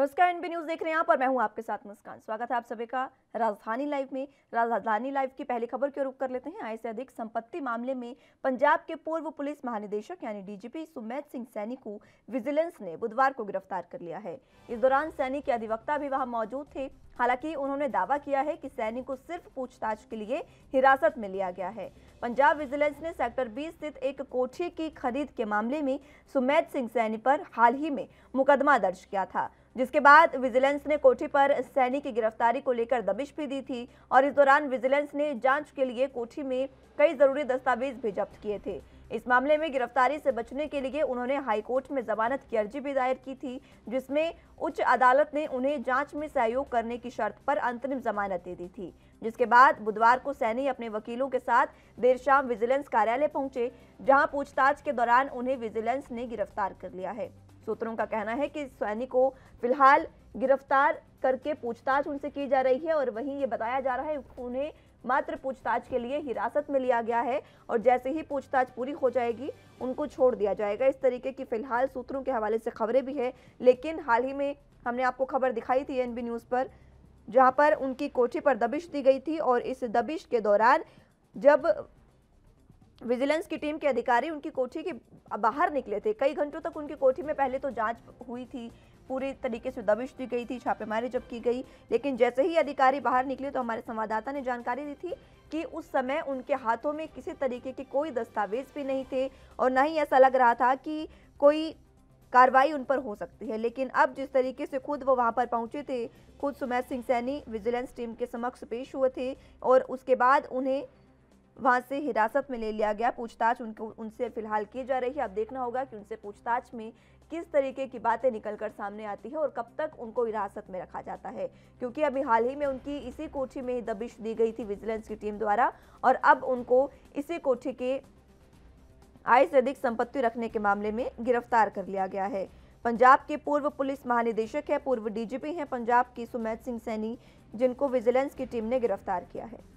नमस्कार, NB news देख रहे हैं आप और मैं हूं आपके साथ मुस्कान। स्वागत है आप सभी का राजधानी लाइव में। राजधानी लाइव की पहली खबर की ओर रुख कर लेते हैं। आय से अधिक संपत्ति मामले में पंजाब के पूर्व पुलिस महानिदेशक यानी डीजीपी सुमेध सिंह सैनी को विजिलेंस ने बुधवार को गिरफ्तार कर लिया है। इस दौरान सैनी के अधिवक्ता भी वहां मौजूद थे। हालांकि उन्होंने दावा किया है कि सैनी को सिर्फ पूछताछ के लिए हिरासत में लिया गया है। पंजाब विजिलेंस ने सेक्टर 20 स्थित एक कोठी की खरीद के मामले में सुमेध सिंह सैनी पर हाल ही में मुकदमा दर्ज किया था, जिसके बाद विजिलेंस ने कोठी पर सैनी की गिरफ्तारी को लेकर दबिश भी दी थी और इस दौरान विजिलेंस ने जांच के लिए कोठी में कई जरूरी दस्तावेज भी जब्त किए थे। इस मामले में गिरफ्तारी से बचने के लिए उन्होंने हाईकोर्ट में जमानत की अर्जी भी दायर की थी, जिसमें उच्च अदालत ने उन्हें जांच में सहयोग करने की शर्त पर अंतरिम जमानत दे दी थी। जिसके बाद बुधवार को सैनी अपने वकीलों के साथ देर शाम विजिलेंस कार्यालय पहुंचे, जहां पूछताछ के दौरान उन्हें विजिलेंस ने गिरफ्तार कर लिया है। सूत्रों का कहना है कि सैनी को फिलहाल गिरफ्तार करके पूछताछ उनसे की जा रही है और वहीं ये बताया जा रहा है उन्हें मात्र पूछताछ के लिए हिरासत में लिया गया है और जैसे ही पूछताछ पूरी हो जाएगी उनको छोड़ दिया जाएगा। इस तरीके की फिलहाल सूत्रों के हवाले से खबरें भी है। लेकिन हाल ही में हमने आपको खबर दिखाई थी एनबी न्यूज पर, जहां पर उनकी कोठी पर दबिश दी गई थी और इस दबिश के दौरान जब विजिलेंस की टीम के अधिकारी उनकी कोठी के बाहर निकले थे, कई घंटों तक उनकी कोठी में पहले तो जांच हुई थी, पूरी तरीके से दबिश दी गई थी, छापेमारी जब की गई, लेकिन जैसे ही अधिकारी बाहर निकले तो हमारे संवाददाता ने जानकारी दी थी कि उस समय उनके हाथों में किसी तरीके के कोई दस्तावेज भी नहीं थे और न ही ऐसा लग रहा था कि कोई कार्रवाई उन पर हो सकती है। लेकिन अब जिस तरीके से खुद वो वहां पर पहुंचे थे, खुद सुमेध सिंह सैनी विजिलेंस टीम के समक्ष पेश हुए थे और उसके बाद उन्हें वहां से हिरासत में ले लिया गया। पूछताछ उनसे फिलहाल की जा रही है। अब देखना होगा कि उनसे पूछताछ में किस तरीके की बातें निकलकर सामने आती है और कब तक उनको हिरासत में रखा जाता है, क्योंकि अभी हाल ही में उनकी इसी कोठी में ही दबिश दी गई थी विजिलेंस की टीम द्वारा और अब उनको इसी कोठी के आय से अधिक संपत्ति रखने के मामले में गिरफ्तार कर लिया गया है। पंजाब के पूर्व पुलिस महानिदेशक है, पूर्व डीजीपी हैं पंजाब की सुमेध सिंह सैनी, जिनको विजिलेंस की टीम ने गिरफ्तार किया है।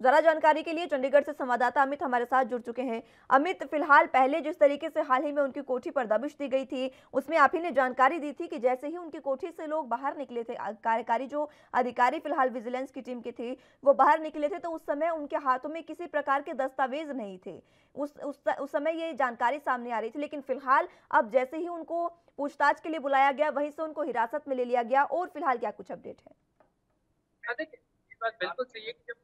जरा जानकारी के लिए चंडीगढ़ से संवाददाता अमित हमारे साथ जुड़ चुके हैं। अमित, फिलहाल पहले जिस तरीके से हाल ही में उनकी कोठी पर दबिश दी गई थी, उसमें आप ही ने जानकारी दी थी कि जैसे ही उनकी कोठी से लोग बाहर निकले थे, कार्यकारी जो अधिकारी फिलहाल विजिलेंस की टीम के थे वो बाहर निकले थे, तो उस समय उनके हाथों में किसी प्रकार के दस्तावेज नहीं थे। उस समय ये जानकारी सामने आ रही थी, लेकिन फिलहाल अब जैसे ही उनको पूछताछ के लिए बुलाया गया वहीं से उनको हिरासत में ले लिया गया और फिलहाल क्या कुछ अपडेट है? देखिए, ये बात बिल्कुल सही है कि जब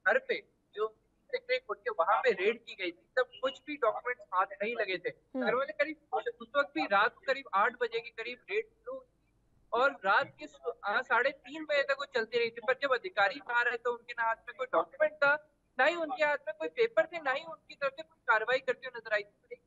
घर पे जो सेक्रेटरी कोर्ट के वहां पे रेड की गई थी तब कुछ भी डॉक्यूमेंट्स हाथ नहीं लगे थे। घर वाले करीब उस वक्त भी रात को करीब 8 बजे के करीब रेड शुरू हुई और रात के 3:30 बजे तक वो चलती रही थी। पर जब अधिकारी बाहर आए तो उनके ना हाथ में कोई डॉक्यूमेंट था, ना ही उनके हाथ में कोई पेपर थे, ना ही उनकी तरफ से कोई कार्रवाई करते हुए नजर आई थी।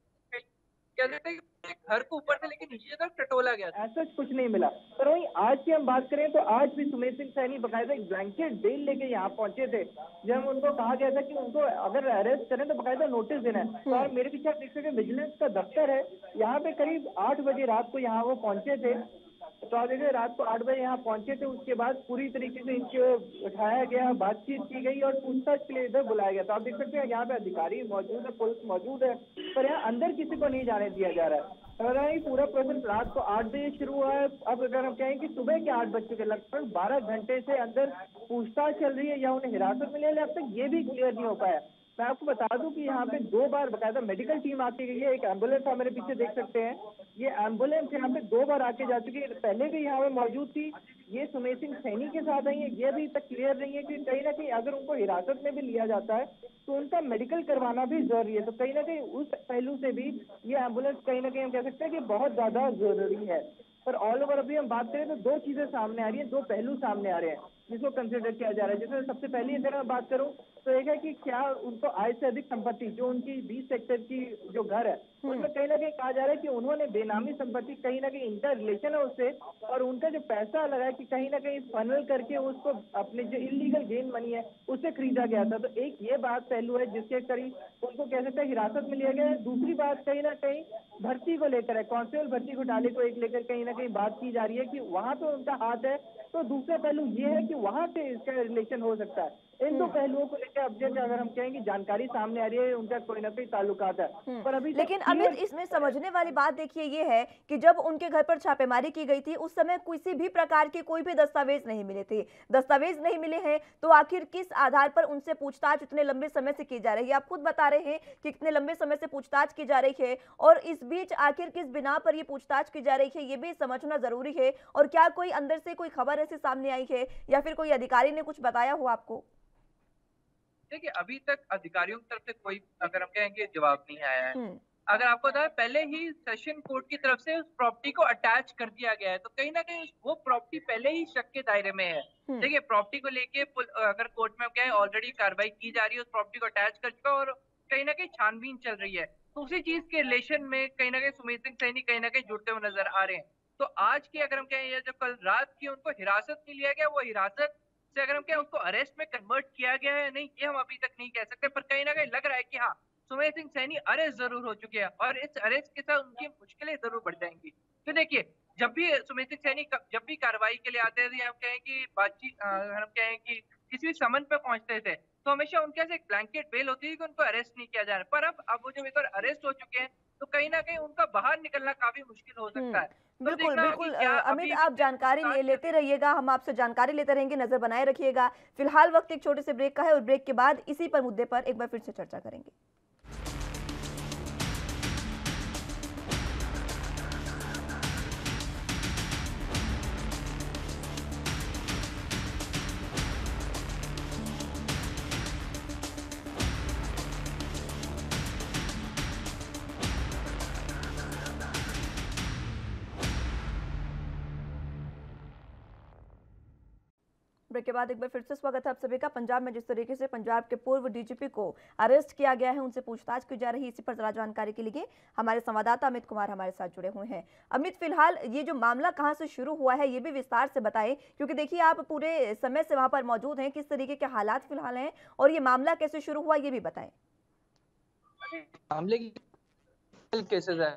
क्या कहते हैं कि घर को ऊपर से लेके नीचे तक टटोला गया था। ऐसा कुछ नहीं मिला। पर वहीं आज की हम बात करें तो आज भी सुमेध सिंह सैनी बकायदा एक ब्लैंकेट बेल लेके यहाँ पहुंचे थे, जब उनको कहा गया था कि उनको अगर अरेस्ट करें तो बकायदा नोटिस देना है। और मेरे पीछे आप देख सकते हैं विजिलेंस का दफ्तर है, यहाँ पे करीब 8 बजे रात को यहाँ वो पहुंचे थे। तो आप देखिए रात को 8 बजे यहाँ पहुंचे थे, उसके बाद पूरी तरीके से इनको उठाया गया, बातचीत की गई और पूछताछ के लिए इधर बुलाया गया। तो आप देख सकते हैं यहाँ पे अधिकारी मौजूद है, पुलिस मौजूद है, पर यहाँ अंदर किसी को नहीं जाने दिया जा रहा है। पूरा प्रोसेस रात को 8 बजे शुरू हुआ है। अब अगर हम कहें कि सुबह के 8 बज चुके, लगभग 12 घंटे से अंदर पूछताछ चल रही है या उन्हें हिरासत में ले लिया, अब तक ये भी क्लियर नहीं हो पाया। मैं आपको बता दूं कि यहाँ पे 2 बार बकायदा मेडिकल टीम आके गई है। एक एम्बुलेंस आप मेरे पीछे देख सकते हैं, ये एम्बुलेंस यहाँ पे 2 बार आके जा चुकी है, पहले भी यहाँ पे मौजूद थी। ये सुमेध सिंह सैनी के साथ आई है, ये अभी तक क्लियर नहीं है कि कहीं ना कहीं अगर उनको हिरासत में भी लिया जाता है तो उनका मेडिकल करवाना भी जरूरी है। तो कहीं ना कहीं उस पहलू से भी ये एम्बुलेंस कहीं ना कहीं हम कह सकते हैं कि बहुत ज्यादा जरूरी है। पर ऑल ओवर अभी हम बात करें तो 2 चीजें सामने आ रही है, 2 पहलू सामने आ रहे हैं जिसको कंसिडर किया जा रहा है। जैसे सबसे पहले अगर मैं बात करूं तो एक है कि क्या उनको आय से अधिक संपत्ति जो उनकी 20 सेक्टर की जो घर है उसमें कहीं ना कहीं कहा जा रहा है कि उन्होंने बेनामी संपत्ति कहीं ना कहीं इंटर रिलेशन है उससे, और उनका जो पैसा लगा है कि कहीं ना कहीं फनल करके उसको अपने जो इलीगल गेन मनी है उससे खरीदा गया था। तो एक ये बात पहलू है जिसके करीब उनको कह सकते हैं हिरासत में लिया गया है। दूसरी बात कहीं ना कहीं भर्ती को लेकर है, कांस्टेबल भर्ती घोटाले को एक लेकर कहीं ना कहीं बात की जा रही है कि वहां पे उनका हाथ है। तो दूसरा पहलू ये है कि वहां से इसका रिलेशन हो सकता है। इन दो पहलुओं को लेकर अब जैसे अगर हम कहेंगे जानकारी सामने आ रही है, उनका कोई ना कोई ताल्लुकात है, पर अभी लेकिन अमित, इसमें समझने वाली बात देखिए ये है कि जब उनके घर पर छापेमारी की गई थी उस समय किसी भी प्रकार के कोई भी दस्तावेज नहीं मिले थे। दस्तावेज नहीं मिले हैं तो आखिर किस आधार पर उनसे पूछताछ इतने लंबे समय से की जा रही है? आप खुद बता रहे हैं कि इतने लंबे समय से पूछताछ की जा रही है, और इस बीच आखिर किस बिना पर ये पूछताछ की जा रही है ये भी समझना जरूरी है। और क्या कोई अंदर से कोई खबर ऐसी सामने आई है या फिर कोई अधिकारी ने कुछ बताया हो आपको? देखिए, अभी तक अधिकारियों की तरफ से कोई, अगर हम कहेंगे, जवाब नहीं आया है। हम्म। अगर आपको पता है, पहले ही सेशन कोर्ट की तरफ से उस प्रॉपर्टी को अटैच कर दिया गया है, तो कहीं न कहीं वो प्रॉपर्टी पहले ही शक के दायरे में है। देखिए, प्रॉपर्टी को लेके अगर कोर्ट में क्या है, ऑलरेडी कार्रवाई की जा रही है, उस प्रॉपर्टी को अटैच कर चुका है और कहीं न कहीं छानबीन चल रही है। तो उसी चीज़ के रिलेशन में कहीं न कहीं सुमित सिंह सैनी कहीं न कहीं जुड़ते हुए नज़र आ रहे हैं। तो आज की अगर हम कहें, या जो कल रात की उनको हिरासत में लिया गया, वो हिरासत से अगर हम कहें उसको अरेस्ट में कन्वर्ट किया गया है नहीं, ये हम अभी तक नहीं कह सकते, पर कहीं न कहीं लग रहा है कि हाँ, सुमेध सिंह सैनी अरेस्ट जरूर हो चुके हैं और इस अरेस्ट के साथ उनकी मुश्किलें जरूर बढ़ जाएंगी। तो देखिए, जब भी सुमेध सिंह सैनी जब भी कार्रवाई के लिए आते थे, हम कहें कि बातचीत, हम कहें कि किसी भी समन पे पहुंचते थे, तो हमेशा उनके पास एक ब्लैंकेट बेल होती थी कि उनको अरेस्ट नहीं किया जा रहा। पर अब वो जब एक बार अरेस्ट हो चुके हैं, तो कहीं ना कहीं उनका बाहर निकलना काफी मुश्किल हो सकता है। तो बिल्कुल देखना बिल्कुल। कि क्या अमित, अभी आप जानकारी लेते रहिएगा, हम आपसे जानकारी लेते रहेंगे, नजर बनाए रखिएगा। फिलहाल वक्त एक छोटे से ब्रेक का है और ब्रेक के बाद इसी पर मुद्दे पर एक बार फिर से चर्चा करेंगे। ब्रेक के बाद एक बार फिर से स्वागत है आप सभी का। पंजाब में जिस तरीके से पंजाब के पूर्व डीजीपी को अरेस्ट किया गया है, उनसे पूछताछ की जा रही है, इसी पर जरा जानकारी के लिए हमारे संवाददाता अमित कुमार हमारे साथ जुड़े हुए हैं। अमित, फिलहाल ये जो मामला कहां से शुरू हुआ है ये भी विस्तार से बताएं, क्योंकि देखिए आप पूरे समय से वहां पर मौजूद हैं, किस तरीके के हालात फिलहाल हैं और ये मामला कैसे शुरू हुआ ये भी बताएं। मामले की केसेस है,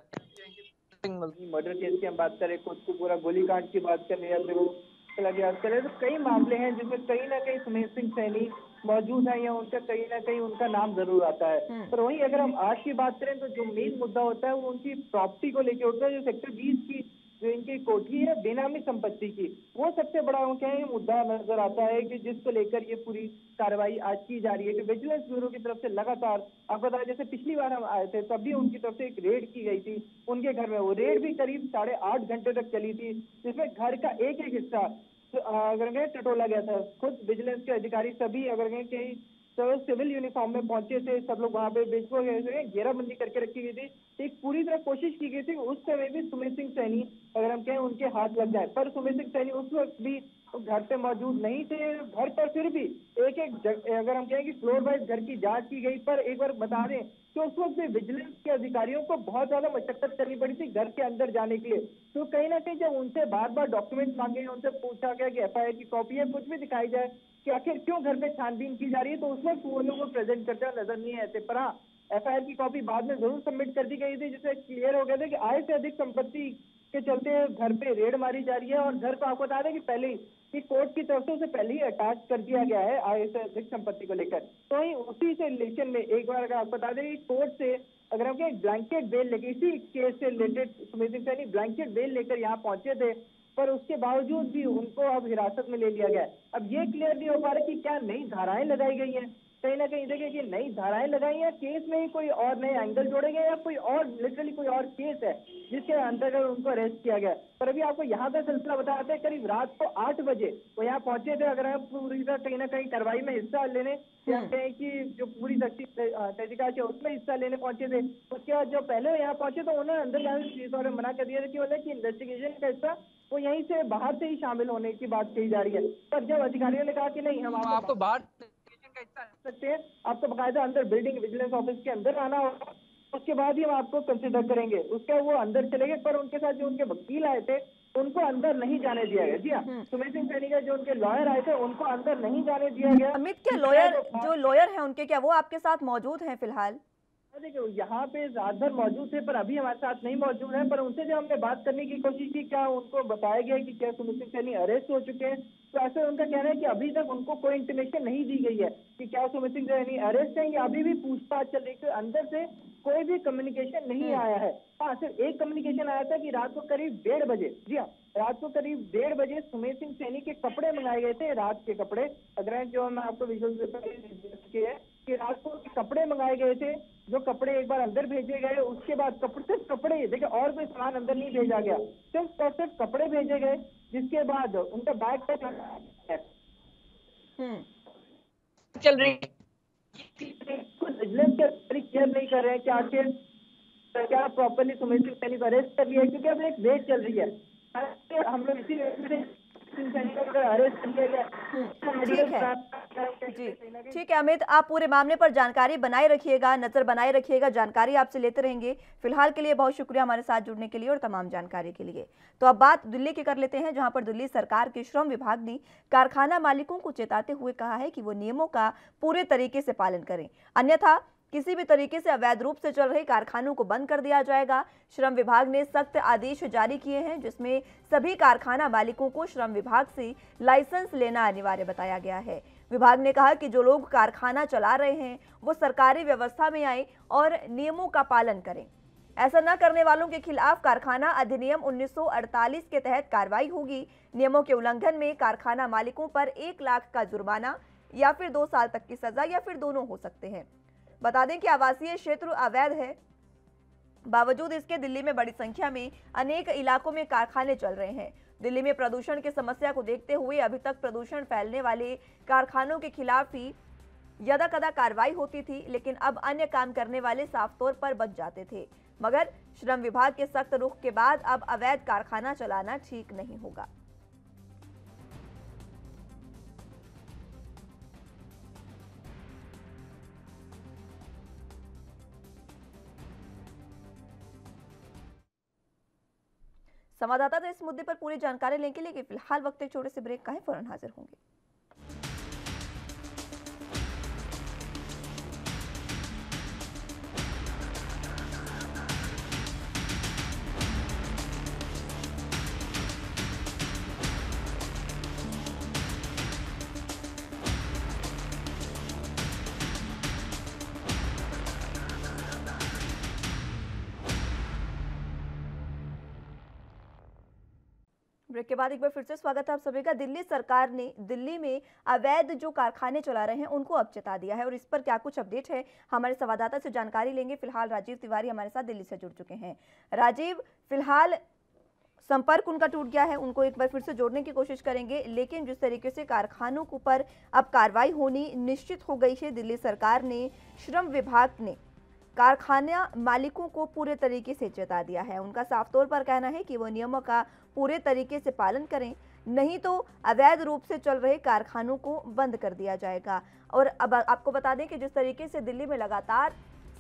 मर्डर केस की हम बात करें, खुद को पूरा गोलीकांड की बात करें या फिर याद करें, तो कई मामले हैं जिसमें कहीं ना कहीं सुमेध सिंह सैनी मौजूद है या उनका कहीं ना कहीं उनका नाम जरूर आता है। पर वहीं अगर हम आज की बात करें तो जो मेन मुद्दा होता है वो उनकी प्रॉपर्टी को लेकर होता है, जो सेक्टर 20 की जो इनकी कोठी है बेनामी संपत्ति की, वो सबसे बड़ा उनका मुद्दा नजर आता है कि जिसको लेकर ये पूरी कार्रवाई आज की जा रही है। कि विजिलेंस ब्यूरो की तरफ से लगातार, आपको बताया जैसे पिछली बार हम आए थे तब भी उनकी तरफ से एक रेड की गई थी उनके घर में, वो रेड भी करीब 8.5 घंटे तक चली थी, जिसमें घर का एक एक हिस्सा अगर कहें टटोला गया था। खुद विजिलेंस के अधिकारी सभी अगर कहें कहीं तो सिविल यूनिफॉर्म में पहुंचे थे, सब लोग वहां पे बिल्कुल घेराबंदी करके रखी गई थी। एक पूरी तरह कोशिश की गई थी उस समय भी सुमेध सिंह सैनी अगर हम कहें उनके हाथ लग जाए, पर सुमेध सिंह सैनी उस वक्त भी घर पे मौजूद नहीं थे। घर पर फिर भी एक एक अगर हम कहें कि फ्लोर वाइज घर की जांच की गई, पर एक बार बता दें कि उस वक्त भी विजिलेंस के अधिकारियों को बहुत ज्यादा मशक्कत करनी पड़ी थी घर के अंदर जाने के लिए। तो कहीं ना कहीं जब उनसे बार बार डॉक्यूमेंट मांगे, उनसे पूछा गया कि एफआईआर की कॉपी है, कुछ भी दिखाई जाए कि आखिर क्यों घर पे छानबीन की जा रही है, तो उस वक्त वो लोग प्रेजेंट करते हुए नजर नहीं आते। पर हाँ, एफआईआर की कॉपी बाद में जरूर सबमिट कर दी गई थी, जिससे क्लियर हो गया था कि आय से अधिक संपत्ति के चलते घर पे रेड मारी जा रही है। और घर को आपको बता दें कि पहले ही कि कोर्ट की तरफ से उसे पहले ही अटैच कर दिया गया है आय से अधिक संपत्ति को लेकर। तो वही उसी से रिलेशन में एक बार अगर आपको बता दें कि कोर्ट से अगर हम कहें ब्लैंकेट बेल लेके इसी केस से related Sumedh Singh Saini blanket bail लेकर यहाँ पहुंचे थे, पर उसके बावजूद भी उनको अब हिरासत में ले लिया गया। अब ये क्लियर नहीं हो पा रहा कि क्या नई धाराएं लगाई गई हैं, कहीं ना कहीं देखिए कि नई धाराएं लगाई हैं, केस में ही कोई और नए एंगल जोड़े गए या कोई और लिटरली कोई और केस है जिसके अंतर्गत उनको अरेस्ट किया गया। पर अभी आपको यहाँ का सिलसिला बताते हैं, करीब रात को 8 बजे वो यहाँ पहुंचे थे। अगर हम पूरी तरह कहीं ना कहीं कार्रवाई में हिस्सा लेने या कहें कि जो पूरी तहकीकात है उसमें हिस्सा लेने पहुंचे थे, उसके बाद जो पहले यहाँ पहुंचे तो उन्होंने अंदर जाने से पुलिस वाले मना कर दिया था कि मतलब कि इन्वेस्टिगेशन का हिस्सा वो यहीं से बाहर से ही शामिल होने की बात कही जा रही है। पर जब अधिकारियों ने कहा कि नहीं, हम आपको बाहर सकते हैं, आपको बकायदा अंदर बिल्डिंग विजिलेंस ऑफिस के अंदर आना होगा, उसके बाद ही हम आपको कंसिडर करेंगे। उसके वो अंदर चले गए, पर उनके साथ जो उनके वकील आए थे उनको अंदर नहीं जाने दिया गया। जी हाँ, सुमेध सिंह सैनी का जो उनके लॉयर आए थे उनको अंदर नहीं जाने दिया गया। अमित, क्या लॉयर जो लॉयर है उनके, क्या वो आपके साथ मौजूद हैं फिलहाल? देखिए यहाँ पे रात भर मौजूद थे, पर अभी हमारे साथ नहीं मौजूद है। पर उनसे जब हमने बात करने की कोशिश की, क्या उनको बताया गया कि क्या सुमित सिंह सैनी अरेस्ट हो चुके हैं, तो ऐसे उनका कहना है कि अभी तक उनको कोई इंटीमेशन नहीं दी गई है कि क्या सुमित सिंह सैनी अरेस्ट है, या अभी भी पूछताछ चल रही है। तो अंदर से कोई भी कम्युनिकेशन नहीं आया है। हाँ, सिर्फ एक कम्युनिकेशन आया था कि रात को करीब 1:30 बजे, जी हाँ, रात को करीब 1:30 बजे सुमित सिंह सैनी के कपड़े मंगाए गए थे, रात के कपड़े। अगर जो मैं आपको विजुअल के है कि रात को कपड़े मंगाए गए थे, जो कपड़े एक बार अंदर भेजे गए, उसके बाद सिर्फ कपड़े, देखिए और कोई सामान अंदर नहीं भेजा गया, सिर्फ और सिर्फ कपड़े भेजे गए, जिसके बाद उनका बैग का चल रही है। कुछ विजिलेंस के क्लियर नहीं कर रहे हैं कि आखिर क्या प्रॉपरली सुमित सिंह सैनी को अरेस्ट कर लिया है, क्योंकि अब एक वेट चल रही है। हम लोग इसी वेट में सिंह सैनी को अगर अरेस्ट कर लिया गया जी ठीक है अमित, आप पूरे मामले पर जानकारी बनाए रखिएगा, नजर बनाए रखिएगा, जानकारी आपसे लेते रहेंगे। फिलहाल के लिए बहुत शुक्रिया हमारे साथ जुड़ने के लिए और तमाम जानकारी के लिए। तो अब बात दिल्ली की कर लेते हैं, जहां पर दिल्ली सरकार के श्रम विभाग ने कारखाना मालिकों को चेताते हुए कहा है कि वो नियमों का पूरे तरीके से पालन करें, अन्यथा किसी भी तरीके से अवैध रूप से चल रहे कारखानों को बंद कर दिया जाएगा। श्रम विभाग ने सख्त आदेश जारी किए हैं, जिसमें सभी कारखाना मालिकों को श्रम विभाग से लाइसेंस लेना अनिवार्य बताया गया है। विभाग ने कहा कि जो लोग कारखाना चला रहे हैं वो सरकारी व्यवस्था में आए और नियमों का पालन करें। ऐसा न करने वालों के खिलाफ कारखाना अधिनियम 1948 के तहत कार्रवाई होगी। नियमों के उल्लंघन में कारखाना मालिकों पर 1 लाख का जुर्माना या फिर 2 साल तक की सजा या फिर दोनों हो सकते हैं। बता दें कि आवासीय क्षेत्र अवैध है, बावजूद इसके दिल्ली में बड़ी संख्या में अनेक इलाकों में कारखाने चल रहे हैं। दिल्ली में प्रदूषण की समस्या को देखते हुए अभी तक प्रदूषण फैलने वाले कारखानों के खिलाफ ही यदाकदा कार्रवाई होती थी, लेकिन अब अन्य काम करने वाले साफ तौर पर बच जाते थे। मगर श्रम विभाग के सख्त रुख के बाद अब अवैध कारखाना चलाना ठीक नहीं होगा। संवाददाता तो इस मुद्दे पर पूरी जानकारी लेने के लिए फिलहाल वक्त एक छोटे से ब्रेक का है, फौरन हाजिर होंगे। ब्रेक के बाद एक बार फिर से स्वागत है आप सभी का। दिल्ली सरकार ने दिल्ली में अवैध जो कारखाने चला रहे हैं उनको अब चेता दिया है, और इस पर क्या कुछ अपडेट है हमारे संवाददाता से जानकारी लेंगे। फिलहाल राजीव तिवारी हमारे साथ दिल्ली से जुड़ चुके हैं। राजीव, फिलहाल संपर्क उनका टूट गया है, उनको एक बार फिर से जोड़ने की कोशिश करेंगे, लेकिन जिस तरीके से कारखानों के ऊपर अब कार्रवाई होनी निश्चित हो गई है, दिल्ली सरकार ने, श्रम विभाग ने कारखाना मालिकों को पूरे तरीके से चेता दिया है। उनका साफ तौर पर कहना है कि वो नियमों का पूरे तरीके से पालन करें, नहीं तो अवैध रूप से चल रहे कारखानों को बंद कर दिया जाएगा। और अब आपको बता दें कि जिस तरीके से दिल्ली में लगातार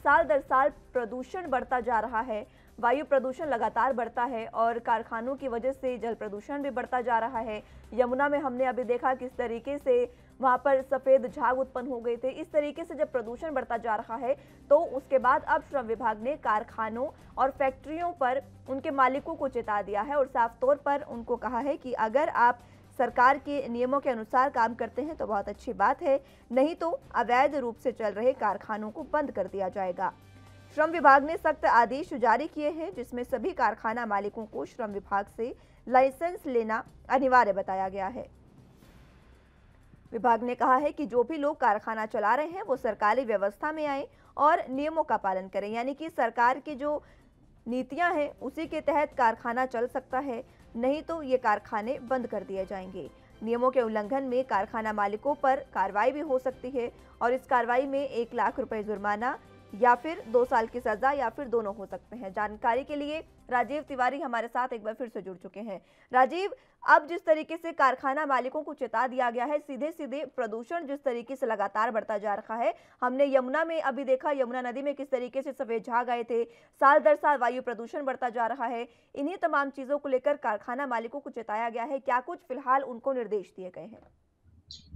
साल दर साल प्रदूषण बढ़ता जा रहा है, वायु प्रदूषण लगातार बढ़ता है और कारखानों की वजह से जल प्रदूषण भी बढ़ता जा रहा है। यमुना में हमने अभी देखा किस तरीके से वहां पर सफेद झाग उत्पन्न हो गए थे। इस तरीके से जब प्रदूषण बढ़ता जा रहा है तो उसके बाद अब श्रम विभाग ने कारखानों और फैक्ट्रियों पर उनके मालिकों को चेता दिया है और साफ तौर पर उनको कहा है कि अगर आप सरकार के नियमों के अनुसार काम करते हैं तो बहुत अच्छी बात है, नहीं तो अवैध रूप से चल रहे कारखानों को बंद कर दिया जाएगा। श्रम विभाग ने सख्त आदेश जारी किए हैं, जिसमें सभी कारखाना मालिकों को श्रम विभाग से लाइसेंस लेना अनिवार्य बताया गया है। विभाग ने कहा है कि जो भी लोग कारखाना चला रहे हैं वो सरकारी व्यवस्था में आए और नियमों का पालन करें, यानी कि सरकार की जो नीतियां हैं उसी के तहत कारखाना चल सकता है, नहीं तो ये कारखाने बंद कर दिए जाएंगे। नियमों के उल्लंघन में कारखाना मालिकों पर कार्रवाई भी हो सकती है और इस कार्रवाई में 1 लाख रुपए जुर्माना या फिर 2 साल की सजा या फिर दोनों हो सकते हैं। जानकारी के लिए राजीव तिवारी हमारे साथ एक बार फिर से जुड़ चुके हैं। राजीव, अब जिस तरीके से कारखाना मालिकों को चेता दिया गया है, सीधे सीधे प्रदूषण जिस तरीके से लगातार बढ़ता जा रहा है, हमने यमुना में अभी देखा, यमुना नदी में किस तरीके से सफेद झाग आए थे, साल दर साल वायु प्रदूषण बढ़ता जा रहा है। इन्हीं तमाम चीजों को लेकर कारखाना मालिकों को चेताया गया है, क्या कुछ फिलहाल उनको निर्देश दिए गए हैं?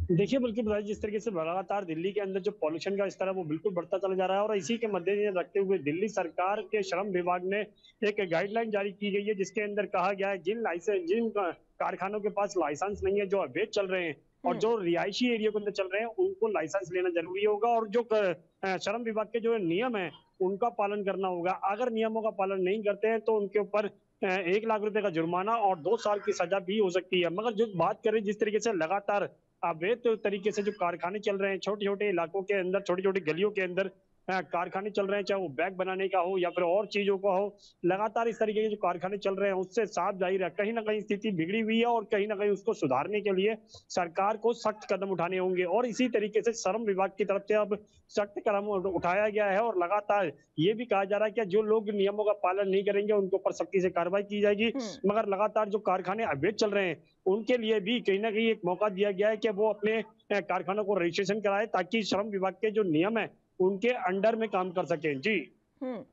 देखिए, बिल्कुल बताइए जिस तरीके से लगातार दिल्ली के अंदर जो पॉल्यूशन का स्तर है वो बिल्कुल बढ़ता चला जा रहा है और इसी के मद्देनजर रखते हुए दिल्ली सरकार के श्रम विभाग ने एक गाइडलाइन जारी की गई है जिसके अंदर कहा गया है जिन कारखानों के पास लाइसेंस नहीं है जो अवैध चल रहे हैं और जो रिहायशी एरिया के अंदर चल रहे हैं उनको लाइसेंस लेना जरूरी होगा और जो श्रम विभाग के जो नियम है उनका पालन करना होगा। अगर नियमों का पालन नहीं करते हैं तो उनके ऊपर 1 लाख रुपए का जुर्माना और 2 साल की सजा भी हो सकती है। मगर जो बात करें जिस तरीके से लगातार अवैध तरीके से जो कारखाने चल रहे हैं छोटे छोटे इलाकों के अंदर छोटी छोटी गलियों के अंदर कारखाने चल रहे हैं, चाहे वो बैग बनाने का हो या फिर और चीजों का हो, लगातार इस तरीके के जो कारखाने चल रहे हैं उससे साफ जाहिर है कहीं ना कहीं स्थिति बिगड़ी हुई है और कहीं ना कहीं उसको सुधारने के लिए सरकार को सख्त कदम उठाने होंगे और इसी तरीके से श्रम विभाग की तरफ से अब सख्त कदम उठाया गया है और लगातार ये भी कहा जा रहा है कि जो लोग नियमों का पालन नहीं करेंगे उनके ऊपर सख्ती से कार्रवाई की जाएगी। मगर लगातार जो कारखाने अवैध चल रहे हैं उनके लिए भी कहीं ना कहीं एक मौका दिया गया है कि वो अपने कारखानों को रजिस्ट्रेशन कराए ताकि श्रम विभाग के जो नियम है उनके अंडर में काम कर सकें। जी हम्म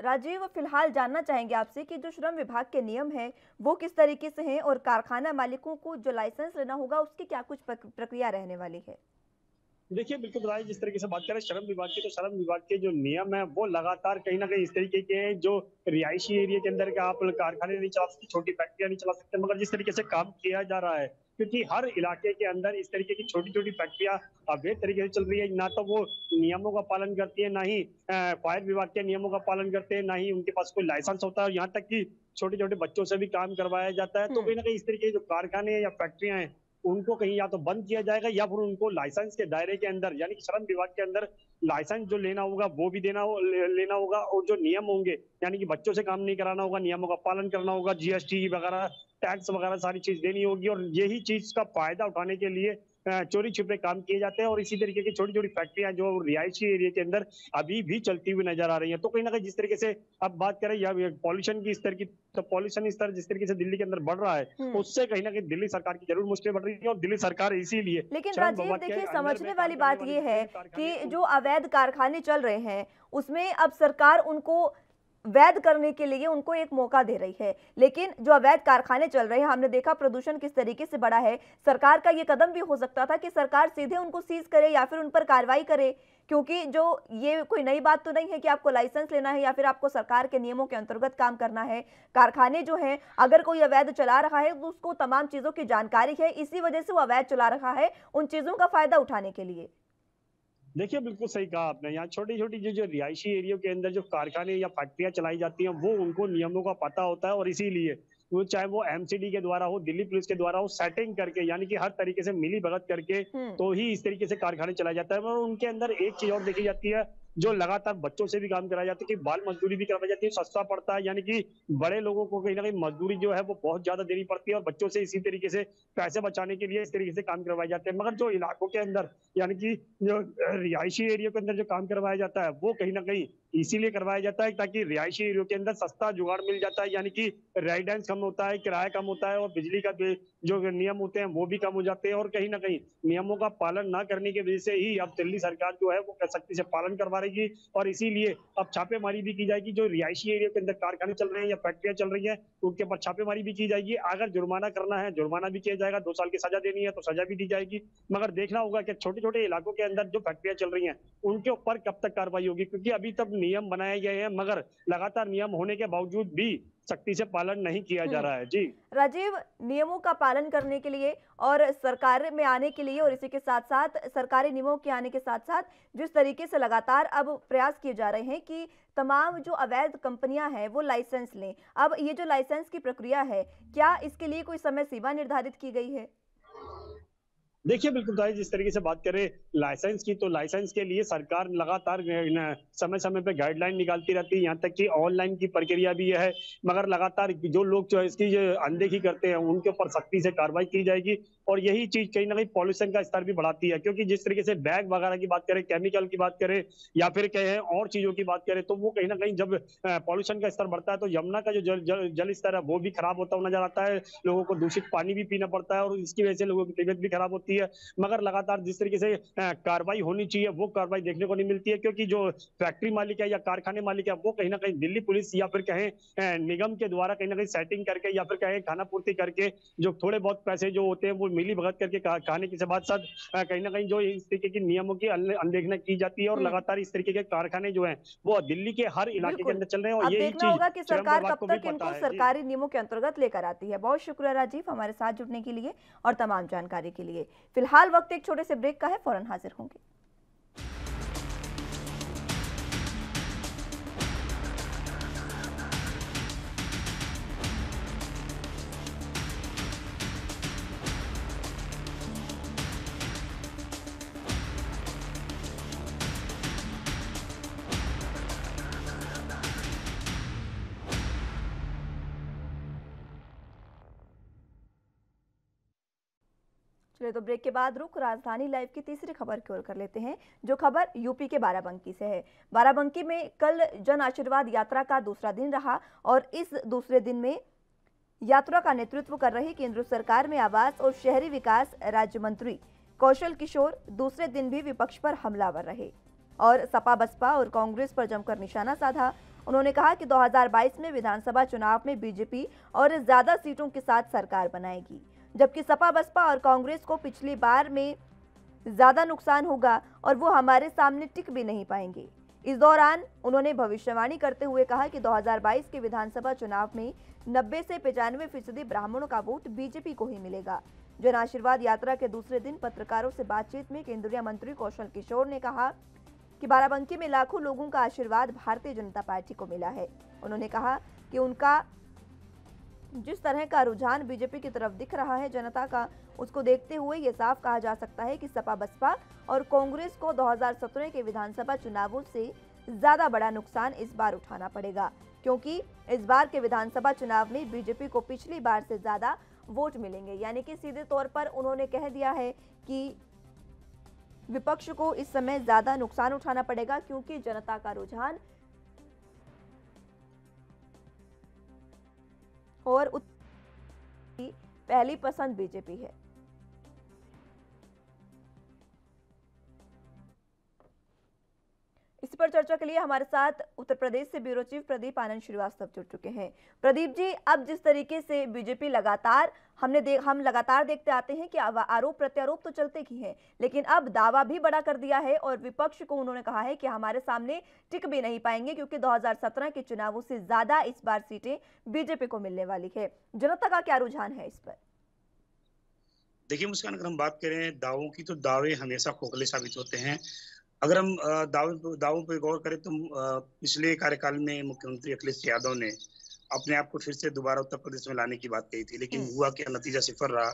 राजीव, फिलहाल जानना चाहेंगे आपसे कि जो श्रम विभाग के नियम हैं वो किस तरीके से हैं और कारखाना मालिकों को जो लाइसेंस लेना होगा उसकी क्या कुछ प्रक्रिया रहने वाली है। देखिए, बिल्कुल बताइए जिस तरीके से बात करें श्रम विभाग की तो श्रम विभाग के जो नियम है वो लगातार कहीं ना कहीं इस तरीके के हैं जो रिहायशी एरिया के अंदर का आप कारखाने नहीं चला सकते, छोटी फैक्ट्रियां नहीं चला सकते। मगर जिस तरीके से काम किया जा रहा है क्योंकि हर इलाके के अंदर इस तरीके की छोटी छोटी फैक्ट्रियां अवैध तरीके से चल रही है, ना तो वो नियमों का पालन करती है, ना ही फायर विभाग के नियमों का पालन करते हैं, ना ही उनके पास कोई लाइसेंस होता है। यहाँ तक कि छोटे छोटे बच्चों से भी काम करवाया जाता है। तो कहीं ना कहीं इस तरीके के जो कारखाने या फैक्ट्रियां हैं उनको कहीं या तो बंद किया जाएगा या फिर उनको लाइसेंस के दायरे के अंदर यानी कि श्रम विभाग के अंदर लाइसेंस जो लेना होगा वो भी लेना होगा और जो नियम होंगे यानी कि बच्चों से काम नहीं कराना होगा, नियमों का पालन करना होगा, जीएसटी वगैरह टैक्स वगैरह सारी चीज देनी होगी और यही चीज का फायदा उठाने के लिए चोरी छिपे काम किए जाते हैं और इसी तरीके की छोटी छोटी फैक्ट्रियां जो रिहायशी एरिया के अंदर अभी भी चलती हुई नजर आ रही हैं। तो कहीं ना कहीं जिस तरीके से अब बात करें या पॉल्यूशन की स्तर की तो पॉल्यूशन स्तर जिस तरीके से दिल्ली के अंदर बढ़ रहा है उससे कहीं ना कहीं दिल्ली सरकार की जरूर मुश्किलें बढ़ रही है और दिल्ली सरकार इसीलिए लेकिन राजीव देखिए, समझने वाली बात ये है कि जो अवैध कारखाने चल रहे हैं उसमें अब सरकार उनको वैध करने के लिए उनको एक मौका दे रही है, लेकिन जो अवैध कारखाने चल रहे हैं हमने देखा प्रदूषण किस तरीके से बढ़ा है। सरकार का ये कदम भी हो सकता था कि सरकार सीधे उनको सीज करे या फिर उन पर कार्रवाई करे, क्योंकि जो ये कोई नई बात तो नहीं है कि आपको लाइसेंस लेना है या फिर आपको सरकार के नियमों के अंतर्गत काम करना है। कारखाने जो हैं अगर कोई अवैध चला रहा है तो उसको तमाम चीजों की जानकारी है, इसी वजह से वो अवैध चला रहा है उन चीजों का फायदा उठाने के लिए। देखिए, बिल्कुल सही कहा आपने। यहाँ छोटी छोटी जो जो रिहायशी एरिया के अंदर जो कारखाने या फैक्ट्रियां चलाई जाती हैं वो उनको नियमों का पता होता है और इसीलिए वो चाहे वो एमसीडी के द्वारा हो, दिल्ली पुलिस के द्वारा हो, सेटिंग करके यानी कि हर तरीके से मिली भगत करके तो ही इस तरीके से कारखाने चलाए जाता है। और उनके अंदर एक चीज और देखी जाती है जो लगातार बच्चों से भी काम कराया जाता है कि बाल मजदूरी भी करवाई जाती है, सस्ता पड़ता है यानी कि बड़े लोगों को कहीं ना कहीं मजदूरी जो है वो बहुत ज्यादा देनी पड़ती है और बच्चों से इसी तरीके से पैसे बचाने के लिए इस तरीके से काम करवाए जाते हैं। मगर जो इलाकों के अंदर यानी कि जो रिहायशी एरिया के अंदर जो काम करवाया जाता है वो कहीं ना कहीं इसीलिए करवाया जाता है ताकि रिहायशी एरिया के अंदर सस्ता जुगाड़ मिल जाता है यानी कि रेजिडेंस कम होता है, किराया कम होता है और बिजली का जो नियम होते हैं वो भी कम हो जाते हैं और कहीं ना कहीं नियमों का पालन ना करने की वजह से ही अब दिल्ली सरकार जो है वो सख्ती से पालन करवा रही है और इसीलिए अब छापेमारी भी की जाएगी। जो रिहायशी एरिया के अंदर कारखाने चल रहे हैं या फैक्ट्रियां चल रही हैं उनके ऊपर छापेमारी भी की जाएगी। अगर जुर्माना करना है जुर्माना भी किया जाएगा, 2 साल की सजा देनी है तो सजा भी दी जाएगी। मगर देखना होगा कि छोटे छोटे इलाकों के अंदर जो फैक्ट्रियां चल रही हैं उनके ऊपर कब तक कार्रवाई होगी, क्योंकि अभी तक नियम बनाए गए हैं मगर लगातार नियम होने के बावजूद भी सख्ती से पालन नहीं किया जा रहा है। जी राजीव, नियमों का पालन करने के लिए और सरकार में आने के लिए और इसी के साथ साथ सरकारी नियमों के आने के साथ साथ जिस तरीके से लगातार अब प्रयास किए जा रहे हैं कि तमाम जो अवैध कंपनियां हैं वो लाइसेंस लें, अब ये जो लाइसेंस की प्रक्रिया है क्या इसके लिए कोई समय सीमा निर्धारित की गई है? देखिए, बिल्कुल भाई जिस तरीके से बात करें लाइसेंस की तो लाइसेंस के लिए सरकार लगातार समय समय पे गाइडलाइन निकालती रहती है, यहाँ तक कि ऑनलाइन की प्रक्रिया भी है। मगर लगातार जो लोग जो इसकी अनदेखी करते हैं उनके ऊपर सख्ती से कार्रवाई की जाएगी और यही चीज कहीं ना कहीं पॉल्यूशन का स्तर भी बढ़ाती है, क्योंकि जिस तरीके से बैग वगैरह की बात करें, केमिकल की बात करें या फिर कहें और चीजों की बात करें तो वो कहीं ना कहीं जब पॉल्यूशन का स्तर बढ़ता है तो यमुना का जो जल स्तर है वो भी खराब होता हुआ नजर आता है। लोगों को दूषित पानी भी पीना पड़ता है और इसकी वजह से लोगों की तबीयत भी खराब होती है। है, मगर लगातार जिस तरीके से कार्रवाई होनी चाहिए वो कार्रवाई देखने को नहीं मिलती है, क्योंकि जो फैक्ट्री मालिक है या कारखाने मालिक है वो कहीं ना कहीं दिल्ली पुलिस या फिर कहें निगम के द्वारा कहीं ना कहीं सेटिंग करके या फिर कहें खाना पूर्ति करके जो थोड़े बहुत पैसे जो होते हैं वो मिली भगत करके खाने के साथ साथ कहीं ना कहीं जो इस तरीके की नियमों की अनदेखना की जाती है और लगातार इस तरीके के कारखाने जो हैं वो दिल्ली के हर इलाके के अंदर चल रहे हैं। और अब यही देखना होगा कि चीज श्रम सरकार विभाग कब को भी तक पता इनको है जी। सरकारी नियमों के अंतर्गत लेकर आती है। बहुत शुक्रिया राजीव हमारे साथ जुड़ने के लिए और तमाम जानकारी के लिए। फिलहाल वक्त एक छोटे से ब्रेक का है, फौरन हाजिर होंगे। चलिए तो ब्रेक के बाद रुख राजधानी लाइव की तीसरी खबर की ओर कर लेते हैं, जो खबर यूपी के बाराबंकी से है। बाराबंकी में कल जन आशीर्वाद यात्रा का दूसरा दिन रहा और इस दूसरे दिन में यात्रा का नेतृत्व कर रही केंद्र सरकार में आवास और शहरी विकास राज्य मंत्री कौशल किशोर दूसरे दिन भी विपक्ष पर हमलावर रहे और सपा बसपा और कांग्रेस पर जमकर निशाना साधा। उन्होंने कहा कि 2022 में विधानसभा चुनाव में बीजेपी और ज्यादा सीटों के साथ सरकार बनाएगी, जबकि सपा बसपा और कांग्रेस को पिछली बार में ज्यादा नुकसान होगा और वो हमारे सामने टिक भी नहीं पाएंगे। इस दौरान उन्होंने भविष्यवाणी करते हुए कहा कि 2022 के विधानसभा चुनाव में 90 से 95% ब्राह्मणों का वोट बीजेपी को ही मिलेगा। जन आशीर्वाद यात्रा के दूसरे दिन पत्रकारों से बातचीत में केंद्रीय मंत्री कौशल किशोर ने कहा कि बाराबंकी में लाखों लोगों का आशीर्वाद भारतीय जनता पार्टी को मिला है। उन्होंने कहा कि उनका जिस तरह का रुझान बीजेपी की तरफ दिख रहा है जनता का, उसको देखते हुए ये साफ कहा जा सकता है कि सपा बसपा और कांग्रेस को 2017 के विधानसभा चुनावों से ज्यादा बड़ा नुकसान इस बार उठाना पड़ेगा, क्योंकि इस बार के विधानसभा चुनाव में बीजेपी को पिछली बार से ज्यादा वोट मिलेंगे। यानी कि सीधे तौर पर उन्होंने कह दिया है कि विपक्ष को इस समय ज्यादा नुकसान उठाना पड़ेगा, क्योंकि जनता का रुझान और पहली पसंद बीजेपी है। इस पर चर्चा के लिए हमारे साथ उत्तर प्रदेश से ब्यूरो चीफ प्रदीप आनंद श्रीवास्तव जुड़ चुके हैं। प्रदीप जी, अब जिस तरीके से बीजेपी लगातार हम लगातार देखते आते हैं कि आरोप प्रत्यारोप तो चलते ही हैं, लेकिन अब दावा भी बड़ा कर दिया है और विपक्ष को उन्होंने कहा है कि हमारे सामने टिक भी नहीं पाएंगे, क्योंकि 2017 के चुनावों से ज्यादा इस बार सीटें बीजेपी को मिलने वाली है। जनता का क्या रुझान है इस पर? देखिए मुस्कान, अगर हम बात करें दावों की, तो दावे हमेशा खोखले साबित होते हैं। अगर हम दावों पर गौर करें तो पिछले कार्यकाल में मुख्यमंत्री अखिलेश यादव ने अपने आप को फिर से दोबारा उत्तर प्रदेश में लाने की बात कही थी, लेकिन हुआ क्या, नतीजा सिफर रहा।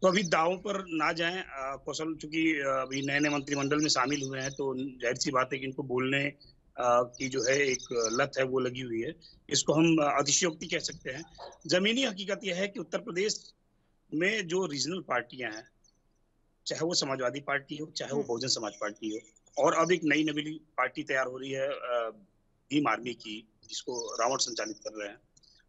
तो अभी दावों पर ना जाएं। कौशल चूंकि अभी नए नए मंत्रिमंडल में शामिल हुए हैं, तो जाहिर सी बात है कि इनको बोलने की जो है एक लत है वो लगी हुई है। इसको हम अतिशयोक्ति कह सकते हैं। जमीनी हकीकत यह है कि उत्तर प्रदेश में जो रीजनल पार्टियां हैं, चाहे वो समाजवादी पार्टी हो, चाहे वो बहुजन समाज पार्टी हो, और अब एक नई नवीली पार्टी तैयार हो रही है भीम आर्मी की, जिसको रावण संचालित कर रहे हैं।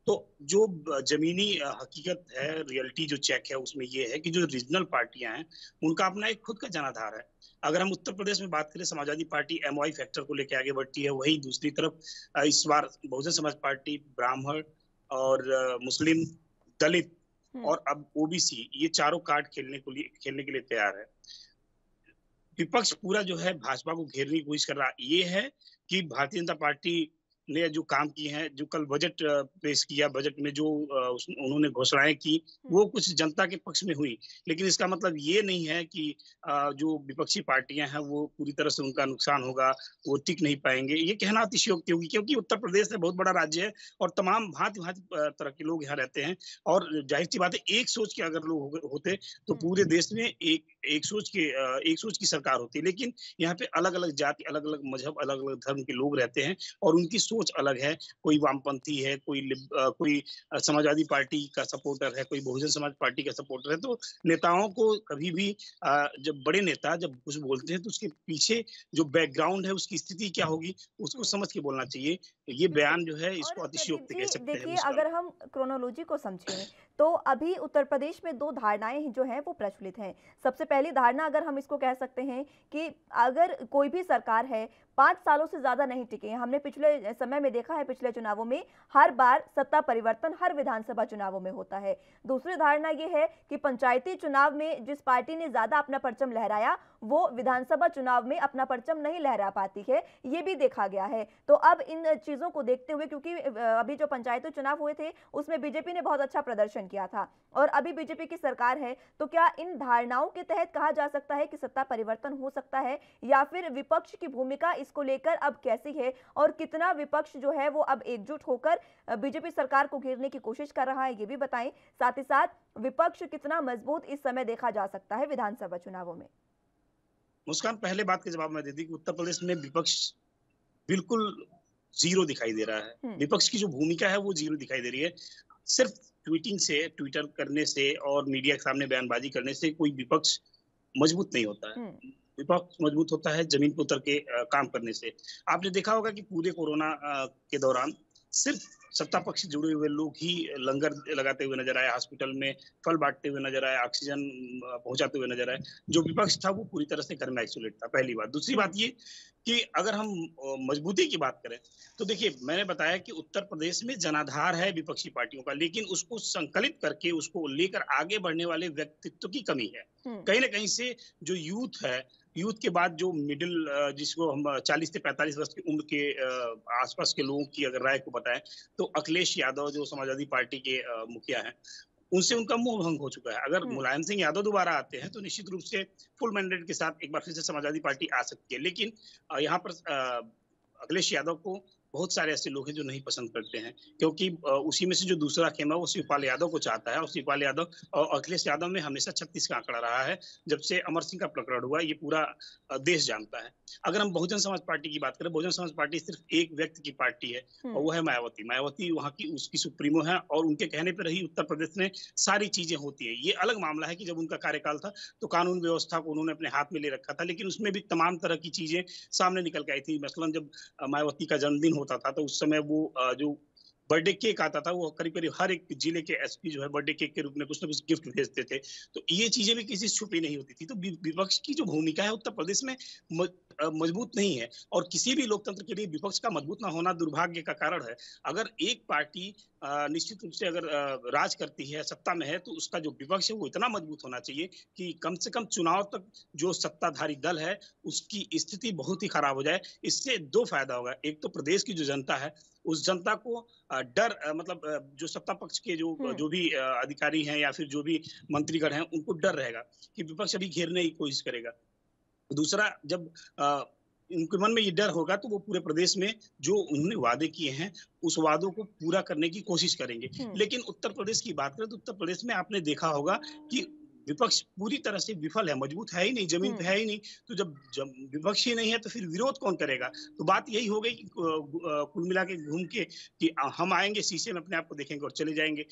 तो जो जमीनी हकीकत है, रियलिटी जो चेक है, उसमें ये है कि जो रीजनल पार्टियां हैं उनका अपना एक खुद का जनाधार है। अगर हम उत्तर प्रदेश में बात करें, समाजवादी पार्टी MOI फैक्टर को लेकर आगे बढ़ती है, वही दूसरी तरफ इस बार बहुजन समाज पार्टी ब्राह्मण और मुस्लिम, दलित और अब OBC, ये चारों कार्ड खेलने के लिए तैयार है। विपक्ष पूरा जो है भाजपा को घेरने की कोशिश कर रहा है। ये है कि भारतीय जनता पार्टी ने जो काम किए हैं, जो कल बजट पेश किया, बजट में जो उन्होंने घोषणाएं की, वो कुछ जनता के पक्ष में हुई, लेकिन इसका मतलब ये नहीं है कि जो विपक्षी पार्टियां हैं वो पूरी तरह से उनका नुकसान होगा, वो टिक नहीं पाएंगे। ये कहना अतिशयोक्ति होगी, क्योंकि उत्तर प्रदेश में बहुत बड़ा राज्य है और तमाम भांति तरह के लोग यहाँ रहते हैं। और जाहिर सी बात है, एक सोच के अगर लोग होते तो पूरे देश में एक सोच की सरकार होती, लेकिन यहाँ पे अलग अलग जाति, अलग अलग मजहब, अलग अलग धर्म के लोग रहते हैं और उनकी सोच अलग है। कोई वामपंथी है, कोई समाजवादी पार्टी का सपोर्टर है, कोई बहुजन समाज पार्टी का सपोर्टर है। तो नेताओं को कभी भी जब बड़े नेता जब कुछ बोलते हैं तो उसके पीछे जो बैकग्राउंड है, उसकी स्थिति क्या होगी, उसको समझ के बोलना चाहिए। ये बयान जो है, इसको अतिशयोक्ति कह सकते हैं। देखिए, अगर हम क्रोनोलॉजी को समझें तो अभी उत्तर प्रदेश में दो धारणाएं जो हैं वो प्रचलित हैं। सबसे पहली धारणा अगर हम इसको कह सकते हैं कि अगर कोई भी सरकार है 5 सालों से ज्यादा नहीं टिके। हमने पिछले समय में देखा है, पिछले चुनावों में हर बार सत्ता परिवर्तन हर विधानसभा चुनावों में होता है। दूसरी धारणा ये है कि पंचायती चुनाव में जिस पार्टी ने ज्यादा अपना परचम लहराया वो विधानसभा चुनाव में अपना परचम नहीं लहरा पाती है, ये भी देखा गया है। तो अब इन चीजों को देखते हुए, क्योंकि अभी जो पंचायती चुनाव हुए थे उसमें बीजेपी ने बहुत अच्छा प्रदर्शन किया था और अभी बीजेपी की सरकार है, तो क्या इन धारणाओं के तहत कहा जा सकता है कि सत्ता परिवर्तन हो सकता है, या फिर विपक्ष की भूमिका इसको लेकर अब कैसी है और कितना विपक्ष जो है वो अब एकजुट होकर बीजेपी सरकार को घेरने की कोशिश कर रहा है, ये भी बताएं। साथ ही साथ विपक्ष कितना मजबूत इस समय देखा जा सकता है विधानसभा चुनावों में। मुस्कान, पहले बात के जवाब में दे दी कि उत्तर प्रदेश में विपक्ष बिल्कुल जीरो दिखाई दे रहा है। विपक्ष की जो भूमिका है वो जीरो दिखाई दे रही है। सिर्फ ट्वीटिंग से, ट्विटर करने से और मीडिया के सामने बयानबाजी करने से कोई विपक्ष मजबूत नहीं होता है। विपक्ष मजबूत होता है जमीन पर उतर के काम करने से। आपने देखा होगा कि पूरे कोरोना के दौरान सिर्फ सत्ता पक्ष से जुड़े हुए लोग ही लंगर लगाते हुए नजर आए, हॉस्पिटल में फल बांटते हुए नजर आए, ऑक्सीजन पहुंचाते हुए नजर आए। जो विपक्ष था वो पूरी तरह से घर में आइसोलेट था, पहली बात। दूसरी बात ये कि अगर हम मजबूती की बात करें तो देखिए, मैंने बताया कि उत्तर प्रदेश में जनाधार है विपक्षी पार्टियों का, लेकिन उसको संकलित करके उसको लेकर आगे बढ़ने वाले व्यक्तित्व की कमी है। कहीं ना कहीं से जो यूथ है, यूथ के बाद जो मिडिल, जिसको हम 40 से 45 वर्ष की उम्र के आसपास के लोगों की अगर राय को बताएं तो अखिलेश यादव जो समाजवादी पार्टी के मुखिया हैं, उनसे उनका मोह भंग हो चुका है। अगर मुलायम सिंह यादव दोबारा आते हैं तो निश्चित रूप से फुल मैंडेट के साथ एक बार फिर से समाजवादी पार्टी आ सकती है। लेकिन यहाँ पर अखिलेश यादव को बहुत सारे ऐसे लोग हैं जो नहीं पसंद करते हैं, क्योंकि उसी में से जो दूसरा खेमा वो शिवपाल यादव को चाहता है, और शिवपाल यादव और अखिलेश यादव में हमेशा 36 का आंकड़ा रहा है। जब से अमर सिंह का प्रकरण हुआ ये पूरा देश जानता है। अगर हम बहुजन समाज पार्टी की बात करें, बहुजन समाज पार्टी सिर्फ एक व्यक्ति की पार्टी है और वो है मायावती। मायावती वहाँ की उसकी सुप्रीमो है और उनके कहने पर ही उत्तर प्रदेश में सारी चीजें होती है। ये अलग मामला है कि जब उनका कार्यकाल था तो कानून व्यवस्था को उन्होंने अपने हाथ में ले रखा था, लेकिन उसमें भी तमाम तरह की चीजें सामने निकल के आई थी। मसलन जब मायावती का जन्मदिन होता था तो उस समय वो जो बर्थडे केक आता था वो करीब करीब हर एक जिले के एसपी जो है बर्थडे केक के रूप में कुछ ना कुछ गिफ्ट भेजते थे। तो ये चीजें भी किसी छुपी नहीं होती थी। तो विपक्ष की जो भूमिका है उत्तर प्रदेश में मजबूत नहीं है, और किसी भी लोकतंत्र के लिए विपक्ष का मजबूत ना होना दुर्भाग्य का कारण है। अगर एक पार्टी निश्चित रूप से अगर राज करती है, सत्ता में है, तो उसका जो विपक्ष है वो इतना मजबूत होना चाहिए कि कम से कम चुनाव तक जो सत्ताधारी दल है उसकी स्थिति बहुत ही खराब हो जाए। इससे दो फायदा होगा। एक तो प्रदेश की जो जनता है उस जनता को डर, मतलब जो सत्ता पक्ष के जो भी अधिकारी हैं या फिर जो भी मंत्रीगण हैं उनको डर रहेगा कि विपक्ष अभी घेरने की कोशिश करेगा। दूसरा, जब उनके मन में ये डर होगा तो वो पूरे प्रदेश में जो उन्होंने वादे किए हैं उस वादों को पूरा करने की कोशिश करेंगे। लेकिन उत्तर प्रदेश की बात करें तो उत्तर प्रदेश में आपने देखा होगा कि विपक्ष पूरी तरह से विफल है, मजबूत है ही नहीं, जमीन पे है ही नहीं। तो जब विपक्ष ही नहीं है तो फिर विरोध कौन करेगा? तो बात यही हो गई कि कुल मिला के घूम के कि हम आएंगे, शीशे में अपने आप को देखेंगे और चले जाएंगे।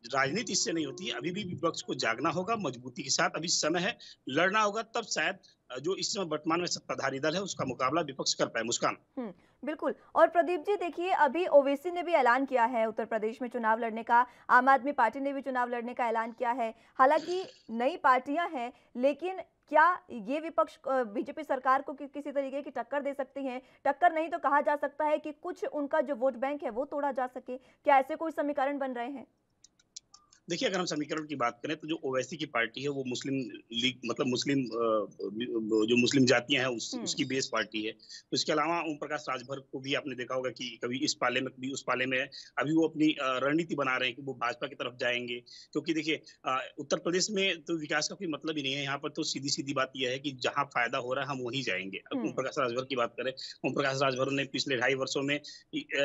राजनीति इससे नहीं होती है। अभी भी विपक्ष को जागना होगा मजबूती के साथ। अभी समय है, लड़ना होगा, तब शायद जो इस समय वर्तमान में सत्ताधारी दल है उसका मुकाबला विपक्ष कर पाए। मुस्कान, बिल्कुल। और प्रदीप जी देखिए, अभी ओवैसी ने भी ऐलान किया है उत्तर प्रदेश में चुनाव लड़ने का, आम आदमी पार्टी ने भी चुनाव लड़ने का ऐलान किया है। हालांकि नई पार्टियां हैं, लेकिन क्या ये विपक्ष बीजेपी सरकार को किसी तरीके की टक्कर दे सकती हैं? टक्कर नहीं तो कहा जा सकता है कि कुछ उनका जो वोट बैंक है वो तोड़ा जा सके। क्या ऐसे कोई समीकरण बन रहे हैं? देखिए, अगर हम समीकरण की बात करें तो जो ओवैसी की पार्टी है वो मुस्लिम लीग, मतलब मुस्लिम जो मुस्लिम जातियां हैं उसकी बेस पार्टी है। तो इसके अलावा ओम प्रकाश राजभर को भी आपने देखा होगा कि कभी इस पाले में कभी उस पाले में है। अभी वो अपनी रणनीति बना रहे हैं कि वो भाजपा की तरफ जाएंगे, क्योंकि देखिए उत्तर प्रदेश में तो विकास का कोई मतलब ही नहीं है। यहाँ पर तो सीधी सीधी बात यह है कि जहाँ फायदा हो रहा है हम वहीं जाएंगे। ओम प्रकाश राजभर की बात करें, ओम प्रकाश राजभर ने पिछले 2.5 वर्षों में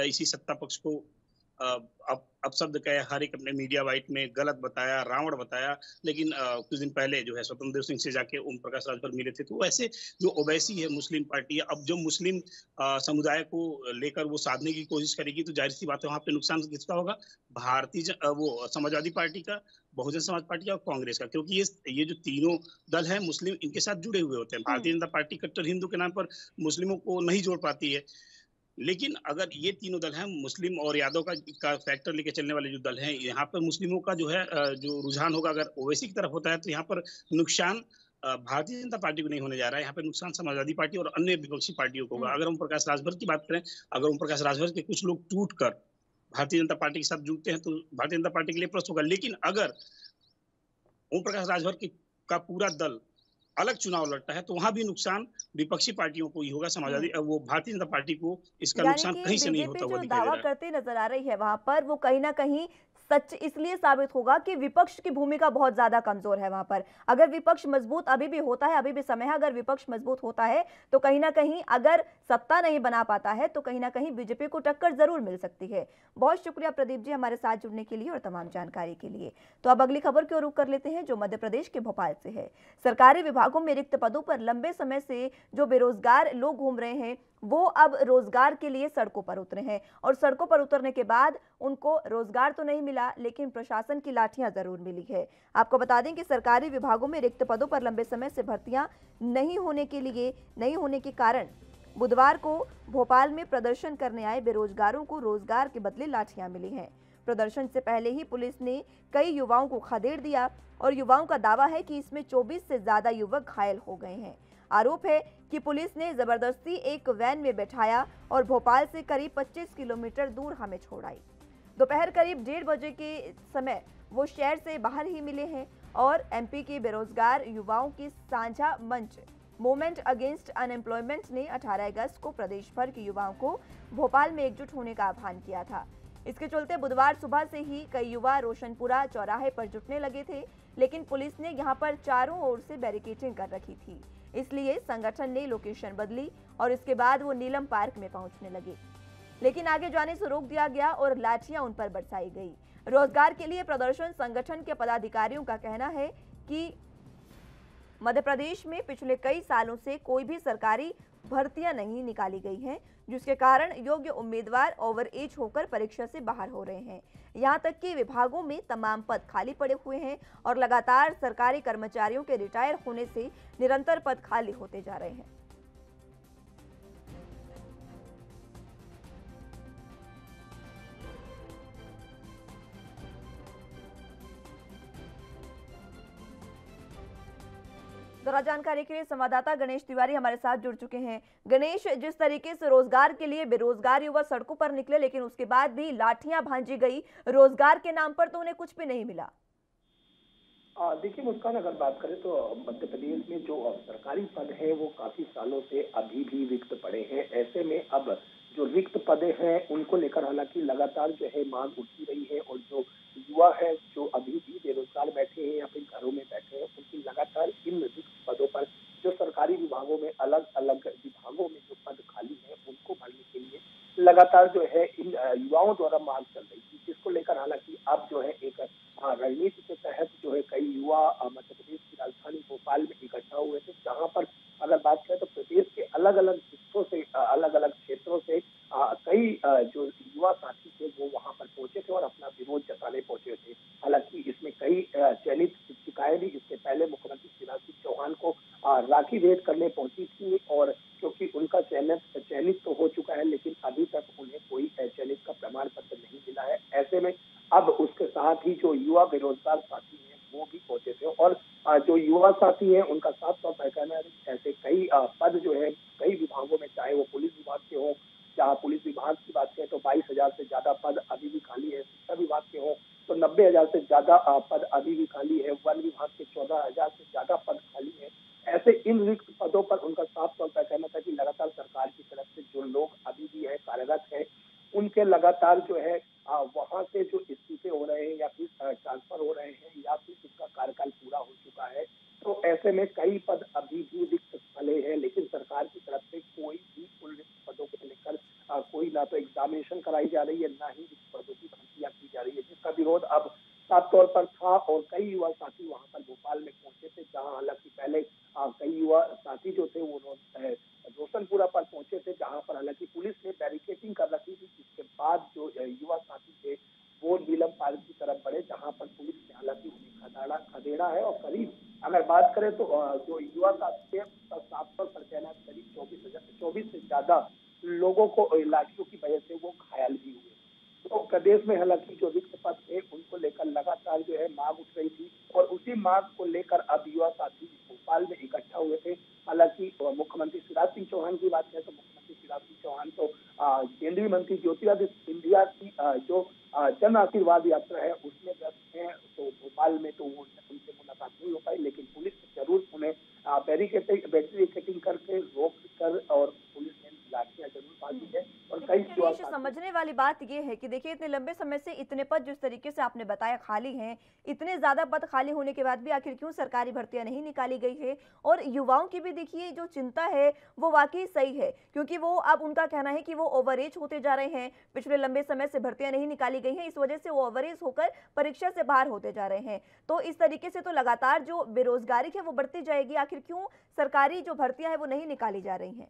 इसी सत्ता पक्ष को अपशब्द कहे, हर एक अपने मीडिया वाइट में गलत बताया, रावण बताया। लेकिन कुछ दिन पहले जो है स्वतंत्र देव सिंह से जाके ओम प्रकाश राजभर मिले थे। तो वैसे जो ओवैसी है मुस्लिम पार्टी है, अब जो मुस्लिम समुदाय को लेकर वो साधने की कोशिश करेगी तो जाहिर सी बात है वहां पे नुकसान किसका होगा? वो समाजवादी पार्टी का, बहुजन समाज पार्टी का और कांग्रेस का, क्योंकि ये जो तीनों दल है मुस्लिम इनके साथ जुड़े हुए होते हैं। भारतीय जनता पार्टी कट्टर हिंदू के नाम पर मुस्लिमों को नहीं जोड़ पाती है। लेकिन अगर ये तीनों दल हैं, मुस्लिम और यादव का फैक्टर लेके चलने वाले जो दल हैं, यहाँ पर मुस्लिमों का जो है जो रुझान होगा अगर ओवैसी की तरफ होता है तो यहाँ पर नुकसान भारतीय जनता पार्टी को नहीं होने जा रहा है। यहाँ पे नुकसान समाजवादी पार्टी और अन्य विपक्षी पार्टियों को होगा। अगर ओम प्रकाश राजभर की बात करें, अगर ओम प्रकाश राजभर के कुछ लोग टूट कर भारतीय जनता पार्टी के साथ जुड़ते हैं तो भारतीय जनता पार्टी के लिए प्लस होगा। लेकिन अगर ओम प्रकाश राजभर का पूरा दल अलग चुनाव लड़ता है तो वहां भी नुकसान विपक्षी पार्टियों को ही होगा। समाजवादी वो भारतीय जनता पार्टी को इसका यानी नुकसान कि कहीं से नहीं बीजेपी होता हुआ जो दिखाई दे दावा रहा है। करते नजर आ रही है वहां पर, वो कहीं ना कहीं सच इसलिए साबित होगा कि विपक्ष की भूमिका बहुत ज्यादा कमजोर है वहां पर। अगर विपक्ष मजबूत अभी भी होता है, अभी भी समय है, अगर विपक्ष मजबूत होता है तो कहीं ना कहीं अगर सत्ता नहीं बना पाता है तो कहीं ना कहीं बीजेपी को टक्कर जरूर मिल सकती है। बहुत शुक्रिया प्रदीप जी हमारे साथ जुड़ने के लिए और तमाम जानकारी के लिए। तो अब अगली खबर की ओर रुख कर लेते हैं जो मध्य प्रदेश के भोपाल से है। सरकारी विभागों में रिक्त पदों पर लंबे समय से जो बेरोजगार लोग घूम रहे हैं वो अब रोजगार के लिए सड़कों पर उतरे हैं और सड़कों पर उतरने के बाद उनको रोजगार तो नहीं मिला लेकिन प्रशासन की लाठियां जरूर मिली है। आपको बता दें कि सरकारी विभागों में रिक्त पदों पर लंबे समय से भर्तियां नहीं होने के कारण बुधवार को भोपाल में प्रदर्शन करने आए बेरोजगारों को रोजगार के बदले लाठियां मिली हैं। प्रदर्शन से पहले ही पुलिस ने कई युवाओं को खदेड़ दिया और युवाओं का दावा है कि इसमें 24 से ज्यादा युवक घायल हो गए हैं। आरोप है कि पुलिस ने जबरदस्ती एक वैन में बैठाया और भोपाल से करीब 25 किलोमीटर दूर हमें छोड़ाई। दोपहर करीब 1:30 बजे के समय वो शहर से बाहर ही मिले हैं और एमपी के बेरोजगार युवाओं की साझा मंच मूवमेंट अगेंस्ट अनएम्प्लॉयमेंट ने 18 अगस्त को प्रदेश भर के युवाओं को भोपाल में एकजुट होने का आह्वान किया था। इसके चलते बुधवार सुबह से ही कई युवा रोशनपुरा चौराहे पर जुटने लगे थे, लेकिन पुलिस ने यहां पर चारों ओर से बैरिकेडिंग कर रखी थी, इसलिए संगठन ने लोकेशन बदली और इसके बाद वो नीलम पार्क में पहुंचने लगे, लेकिन आगे जाने से रोक दिया गया और लाठियां उन पर बरसाई गई। रोजगार के लिए प्रदर्शन संगठन के पदाधिकारियों का कहना है कि मध्य प्रदेश में पिछले कई सालों से कोई भी सरकारी भर्तियां नहीं निकाली गई हैं, जिसके कारण योग्य उम्मीदवार ओवर एज होकर परीक्षा से बाहर हो रहे हैं। यहां तक कि विभागों में तमाम पद खाली पड़े हुए हैं और लगातार सरकारी कर्मचारियों के रिटायर होने से निरंतर पद खाली होते जा रहे हैं। जरा जानकारी के लिए संवाददाता गणेश तिवारी हमारे साथ जुड़ चुके हैं। गणेश, जिस तरीके से रोजगार के लिए बेरोजगार युवा सड़कों पर निकले लेकिन उसके बाद भी लाठियां भांजी गई, रोजगार के नाम पर तो उन्हें कुछ भी नहीं मिला। देखिए मुस्कान, अगर बात करें तो मध्य प्रदेश में जो सरकारी पद है वो काफी सालों से अभी भी रिक्त पड़े हैं। ऐसे में अब जो रिक्त पद हैं उनको लेकर हालांकि लगातार जो है मांग उठती रही है और जो युवा है जो अभी भी बेरोजगार बैठे हैं या फिर घरों में बैठे हैं उनकी लगातार इन रिक्त पदों पर जो सरकारी विभागों में अलग अलग विभागों में जो पद खाली है उनको भरने के लिए लगातार जो है इन युवाओं द्वारा मांग चल रही थी, जिसको लेकर हालांकि अब जो है एक रणनीति के तहत जो है कई युवा मध्य प्रदेश की राजधानी भोपाल में इकट्ठा हुए थे, जहां पर अगर बात करें तो प्रदेश के अलग अलग हिस्सों से अलग अलग क्षेत्रों से कई जो युवा साथी थे वो वहां पर पहुंचे थे और अपना विरोध जताने पहुंचे थे। हालांकि इसमें कई चयनित शिक्षिकाएं भी इससे पहले मुख्यमंत्री शिवराज सिंह चौहान को राखी भेंट करने पहुंची थी और क्योंकि उनका चयनित तो हो चुका है लेकिन अभी तक उन्हें कोई चयनित का प्रमाण पत्र नहीं मिला है। ऐसे में अब उसके साथ ही जो युवा बेरोजगार साथी हैं वो भी पहुंचे थे और जो युवा साथी हैं उनका साफ तौर पर कहना है ऐसे कई पद जो है कई विभागों में, चाहे वो पुलिस विभाग के हो, जहाँ पुलिस विभाग की बात करें तो 22,000 से ज्यादा पद अभी भी खाली है, शिक्षा विभाग के हो तो 90,000 से ज्यादा पद अभी भी खाली है, वन विभाग के 14,000 से ज्यादा पद खाली है। ऐसे इन रिक्त पदों पर उनका साफ तौर पर कहना था कि लगातार सरकार की तरफ से जो लोग अभी भी है कार्यरत है उनके लगातार जो है वहां से जो इस्तीफे हो रहे हैं या फिर ट्रांसफर हो रहे हैं या फिर उसका कार्यकाल पूरा हो चुका है, तो ऐसे में कई पद अभी भी रिक्त पड़े हैं लेकिन सरकार की तरफ से कोई भी उन रिक्त पदों को लेकर कोई ना तो एग्जामिनेशन कराई जा रही है ना ही रिक्त पदों की भर्तियां की जा रही है, जिसका विरोध अब साफ तौर पर था और कई युवा साथी वहां पर भोपाल में पहुंचे थे, जहां हालांकि पहले कई युवा साथी जो थे वो रोशनपुरा पर पहुंचे थे, जहां पर हालांकि पुलिस ने बैरिकेडिंग कर रखी थी, जिसके बाद जो युवा साथी थे वो नीलम पार्क की तरफ बढ़े, जहां पर पुलिस ने हालांकि उन्हें खदेड़ा है और करीब अगर बात करें तो जो युवा साथी थे साफ तौर पर कहना है करीब 24 से ज्यादा लोगों को लाठियों की वजह से वो घायल भी हुए। तो प्रदेश में हालांकि जो रिक्त पद थे उनको लेकर लगातार जो है मांग उठ रही थी और उसी मांग को लेकर अब युवा साथी भोपाल में केंद्रीय मंत्री ज्योतिरादित्य सिंधिया की जो जन आशीर्वाद यात्रा है उसमें व्यस्त है, तो भोपाल में तो वो उनसे मुलाकात नहीं हो पाई, लेकिन पुलिस ने जरूर उन्हें बैरिकेडिंग करके रोक कर और पुलिस ने लाठियां जरूर बांधी है। और कई गणेश, समझने वाली बात ये है कि देखिए इतने लंबे समय से इतने पद जिस तरीके से आपने बताया खाली हैं, इतने ज्यादा पद खाली होने के बाद भी आखिर क्यों सरकारी भर्तियां नहीं निकाली गई है। और युवाओं की भी देखिए जो चिंता है वो वाकई सही है, क्योंकि वो अब उनका कहना है कि वो ओवर एज होते जा रहे हैं, पिछले लंबे समय से भर्तियां नहीं निकाली गई हैं, इस वजह से वो ओवर एज होकर परीक्षा से बाहर होते जा रहे हैं। तो इस तरीके से तो लगातार जो बेरोजगारी है वो बढ़ती जाएगी। आखिर क्यों सरकारी जो भर्तियां हैं वो नहीं निकाली जा रही हैं?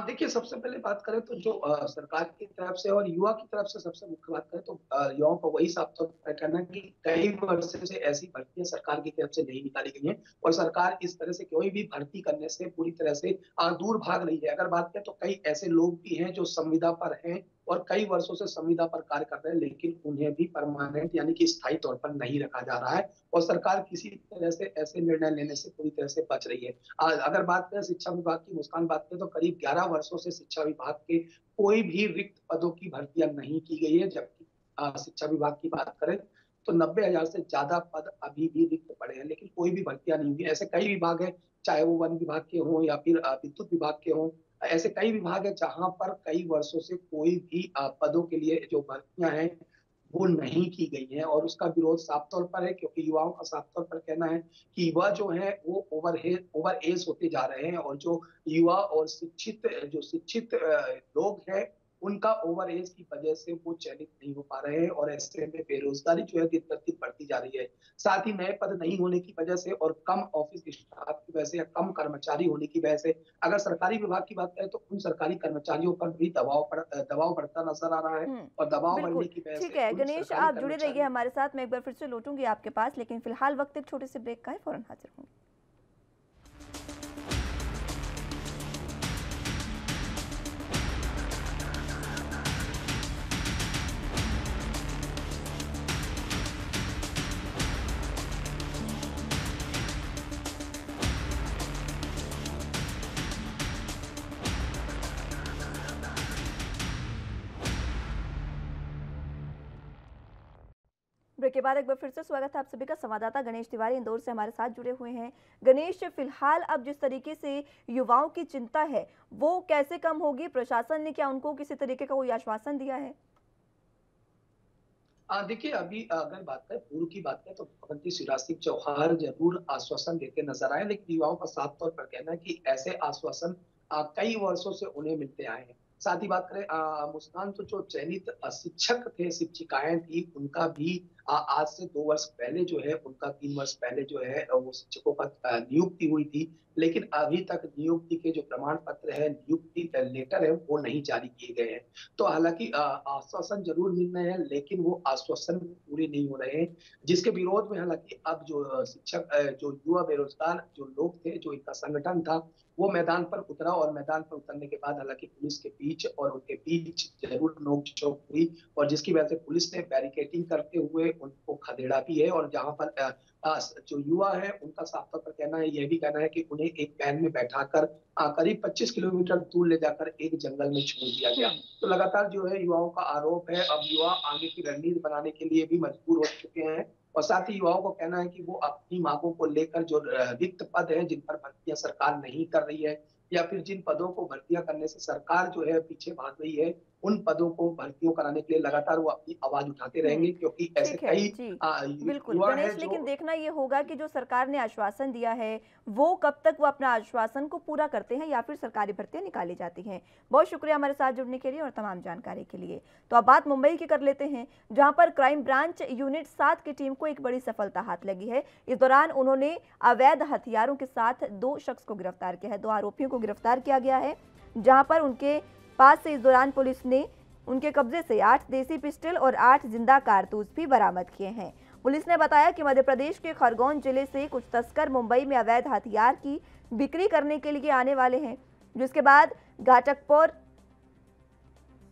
देखिए, सबसे पहले बात करें तो जो सरकार की तरफ से और युवा की तरफ से सबसे मुख्य बात करें तो युवाओं का वही साफ तौर पर कहना है कि कई वर्षों से ऐसी भर्तियां सरकार की तरफ से नहीं निकाली गई हैं और सरकार इस तरह से कोई भी भर्ती करने से पूरी तरह से दूर भाग रही है। अगर बात करें तो कई ऐसे लोग भी हैं जो संविदा पर हैं और कई वर्षों से संविदा पर कार्य कर रहे हैं, लेकिन उन्हें भी परमानेंट यानी कि स्थायी तौर पर नहीं रखा जा रहा है और सरकार किसी तरह से ऐसे निर्णय लेने से पूरी तरह से बच रही है। अगर बात करें शिक्षा विभाग की, मुस्कान बात करें तो करीब 11 वर्षों से शिक्षा विभाग के कोई भी रिक्त पदों की भर्तियां नहीं की गई है, जबकि शिक्षा विभाग की बात करें तो 90,000 से ज्यादा पद अभी भी रिक्त पड़े हैं, लेकिन कोई भी भर्तियां नहीं हुई। ऐसे कई विभाग है, चाहे वो वन विभाग के हों या फिर विद्युत विभाग के हों, ऐसे कई विभाग है जहां पर कई वर्षों से कोई भी पदों के लिए जो भर्तियां हैं वो नहीं की गई है और उसका विरोध साफ तौर पर है, क्योंकि युवाओं का साफ तौर पर कहना है कि युवा जो है वो ओवर एज होते जा रहे हैं और जो युवा और शिक्षित लोग हैं उनका ओवर एज की वजह से वो चयनित नहीं हो पा रहे हैं और ऐसे में बेरोजगारी जो है दिन प्रतिदिन बढ़ती जा रही है। साथ ही नए पद नहीं होने की वजह से और कम ऑफिस स्टाफ की वजह से या कम कर्मचारी होने की वजह से अगर सरकारी विभाग की बात करें तो उन सरकारी कर्मचारियों पर भी दबाव बढ़ता नजर आ रहा है और दबाव बढ़ने की वजह से ठीक है गणेश, आप जुड़े रहिए हमारे साथ। मैं एक बार फिर से लौटूंगी आपके पास, लेकिन फिलहाल वक्त एक छोटे से ब्रेक का है, फौरन हाजिर हूँ। ब्रेक के बाद एक बार फिर से स्वागत है आप सभी का। संवाददाता गणेश तिवारी इंदौर से हमारे साथ जुड़े हुए हैं। गणेश, फिलहाल अब जिस तरीके से युवाओं की चिंता है वो कैसे कम होगी? प्रशासन ने क्या उनको किसी तरीके का कोई आश्वासन दिया है? देखिए, अभी अगर बात करें पूर्व की बात करें तो मुख्यमंत्री शिवराज सिंह चौहान जरूर आश्वासन देते नजर आए, लेकिन युवाओं का साफ तौर पर कहना है कि ऐसे आश्वासन कई वर्षों से उन्हें मिलते आए हैं। साथ ही बात करें मुस्कान, तो जो चयनित शिक्षक थे, शिक्षिकाएं थी, उनका भी आज से 2 वर्ष पहले जो है उनका 3 वर्ष पहले जो है वो शिक्षकों का नियुक्ति हुई थी, लेकिन अभी तक नियुक्ति के जो प्रमाण पत्र है, नियुक्ति लेटर है, वो नहीं जारी किए गए हैं। तो हालांकि आश्वासन जरूर मिल रहे हैं, लेकिन वो आश्वासन पूरे नहीं हो रहे हैं, जिसके विरोध में हालांकि अब जो शिक्षक जो युवा बेरोजगार जो लोग थे, जो इनका संगठन था, वो मैदान पर उतरा और मैदान पर उतरने के बाद हालांकि पुलिस के बीच और उनके बीच जरूर नोक-झोंक हुई और जिसकी वजह से पुलिस ने बैरिकेडिंग करते हुए उनको खदेड़ा भी है और जहां पर जो युवा है उनका साफ तौर पर कहना है, यह भी कहना है कि उन्हें एक वैन में बैठाकर करीब 25 किलोमीटर दूर ले जाकर एक जंगल में छोड़ दिया गया। तो लगातार जो है युवाओं का आरोप है, अब युवा आगे की रणनीति बनाने के लिए भी मजबूर हो चुके हैं और साथ ही युवाओं को कहना है कि वो अपनी मांगों को लेकर जो रिक्त पद है, जिन पर भर्तियां सरकार नहीं कर रही है या फिर जिन पदों को भर्तियां करने से सरकार जो है पीछे भाग रही है, उन पदों को भर्तियों कराने के लिए लगातार वो अपनी आवाज उठाते रहेंगे, क्योंकि ऐसे कई बिल्कुल गणेश, लेकिन देखना ये होगा कि जो सरकार ने आश्वासन दिया है वो कब तक वो अपना आश्वासन को पूरा करते हैं या फिर सरकारी भर्तियां निकाली जाती हैं। बहुत शुक्रिया हमारे साथ जुड़ने के लिए और तमाम जानकारी के लिए। तो अब बात मुंबई की कर लेते हैं, जहां पर क्राइम ब्रांच यूनिट 7 की टीम को एक बड़ी सफलता हाथ लगी है। इस दौरान उन्होंने अवैध हथियारों के साथ 2 शख्स को गिरफ्तार किया है, 2 आरोपियों को गिरफ्तार किया गया है, जहां पर उनके पास से इस दौरान पुलिस ने उनके कब्जे से 8 देसी पिस्टल और 8 जिंदा कारतूस भी बरामद किए हैं। पुलिस ने बताया कि मध्य प्रदेश के खरगोन जिले से कुछ तस्कर मुंबई में अवैध हथियार की बिक्री करने के लिए आने वाले हैं, जिसके बाद घाटकपुर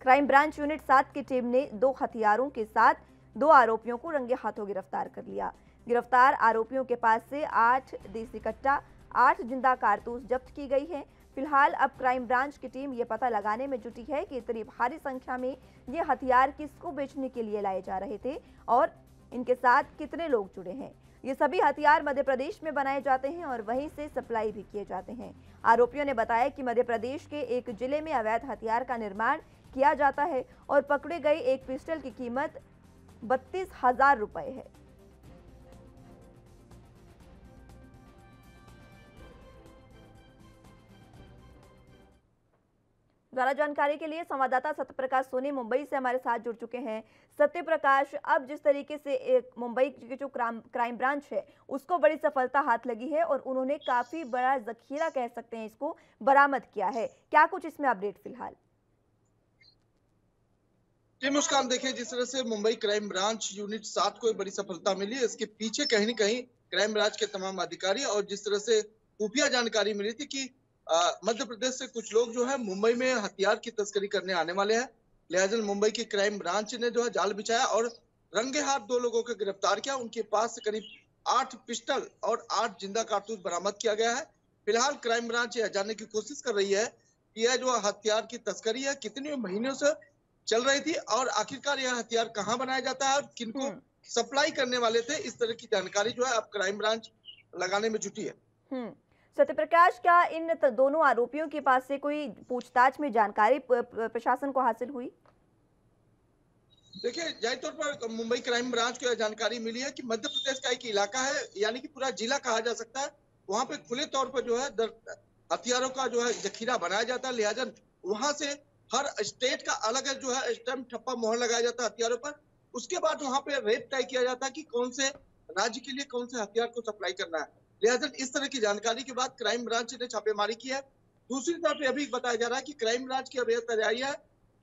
क्राइम ब्रांच यूनिट 7 की टीम ने 2 हथियारों के साथ 2 आरोपियों को रंगे हाथों गिरफ्तार कर लिया। गिरफ्तार आरोपियों के पास से 8 देसी कट्टा, 8 जिंदा कारतूस जब्त की गई है। फिलहाल अब क्राइम ब्रांच की टीम ये पता लगाने में जुटी है कि इतनी भारी संख्या में ये हथियार किसको बेचने के लिए लाए जा रहे थे और इनके साथ कितने लोग जुड़े हैं। ये सभी हथियार मध्य प्रदेश में बनाए जाते हैं और वहीं से सप्लाई भी किए जाते हैं। आरोपियों ने बताया कि मध्य प्रदेश के एक जिले में अवैध हथियार का निर्माण किया जाता है और पकड़े गए एक पिस्टल की कीमत 32,000 रुपए है। ज्यादा जानकारी के लिए संवाददाता सत्यप्रकाश सोनी मुंबई से हमारे साथ जुड़ चुके हैं। सत्यप्रकाश, अब जिस तरीके से एक मुंबई की जो क्राइम ब्रांच है उसको बड़ी सफलता हाथ लगी है और उन्होंने काफी बड़ा जखीरा कह सकते हैं इसको बरामद किया है, क्या कुछ इसमें अपडेट फिलहाल? जी मुस्कान, देखिए जिस तरह से मुंबई क्राइम ब्रांच यूनिट 7 को एक बड़ी सफलता मिली है, इसके पीछे कहीं न कहीं क्राइम ब्रांच के तमाम अधिकारी और जिस तरह से खुफिया जानकारी मिली थी कि मध्य प्रदेश से कुछ लोग जो है मुंबई में हथियार की तस्करी करने आने वाले हैं। लिहाजा मुंबई की क्राइम ब्रांच ने जो है जाल बिछाया और रंगे हाथ 2 लोगों को गिरफ्तार किया। उनके पास से करीब 8 पिस्टल और 8 जिंदा कारतूस बरामद किया गया है। फिलहाल क्राइम ब्रांच यह जानने की कोशिश कर रही है कि यह जो हथियार की तस्करी है कितने महीनों से चल रही थी और आखिरकार यह हथियार कहाँ बनाया जाता है और किनको सप्लाई करने वाले थे। इस तरह की जानकारी जो है अब क्राइम ब्रांच लगाने में जुटी है। सत्यप्रकाश, क्या इन दोनों आरोपियों के पास से कोई पूछताछ में जानकारी प्रशासन को हासिल हुई? देखिए जाहिर तौर पर मुंबई क्राइम ब्रांच को यह जानकारी मिली है कि मध्य प्रदेश का एक इलाका है, यानी कि पूरा जिला कहा जा सकता है, वहां पे खुले तौर पर जो है हथियारों का जो है जखीरा बनाया जाता है। लिहाजा वहां से हर स्टेट का अलग जो है स्टैम्प ठप्पा मोहर लगाया जाता है हथियारों पर। उसके बाद वहां पे रेट तय किया जाता है कि कौन से राज्य के लिए कौन से हथियार को सप्लाई करना है। लिहाजा इस तरह की जानकारी के बाद क्राइम ब्रांच ने छापेमारी की है। दूसरी तरफ यह भी बताया जा रहा है कि क्राइम ब्रांच की अब यह तैयारी है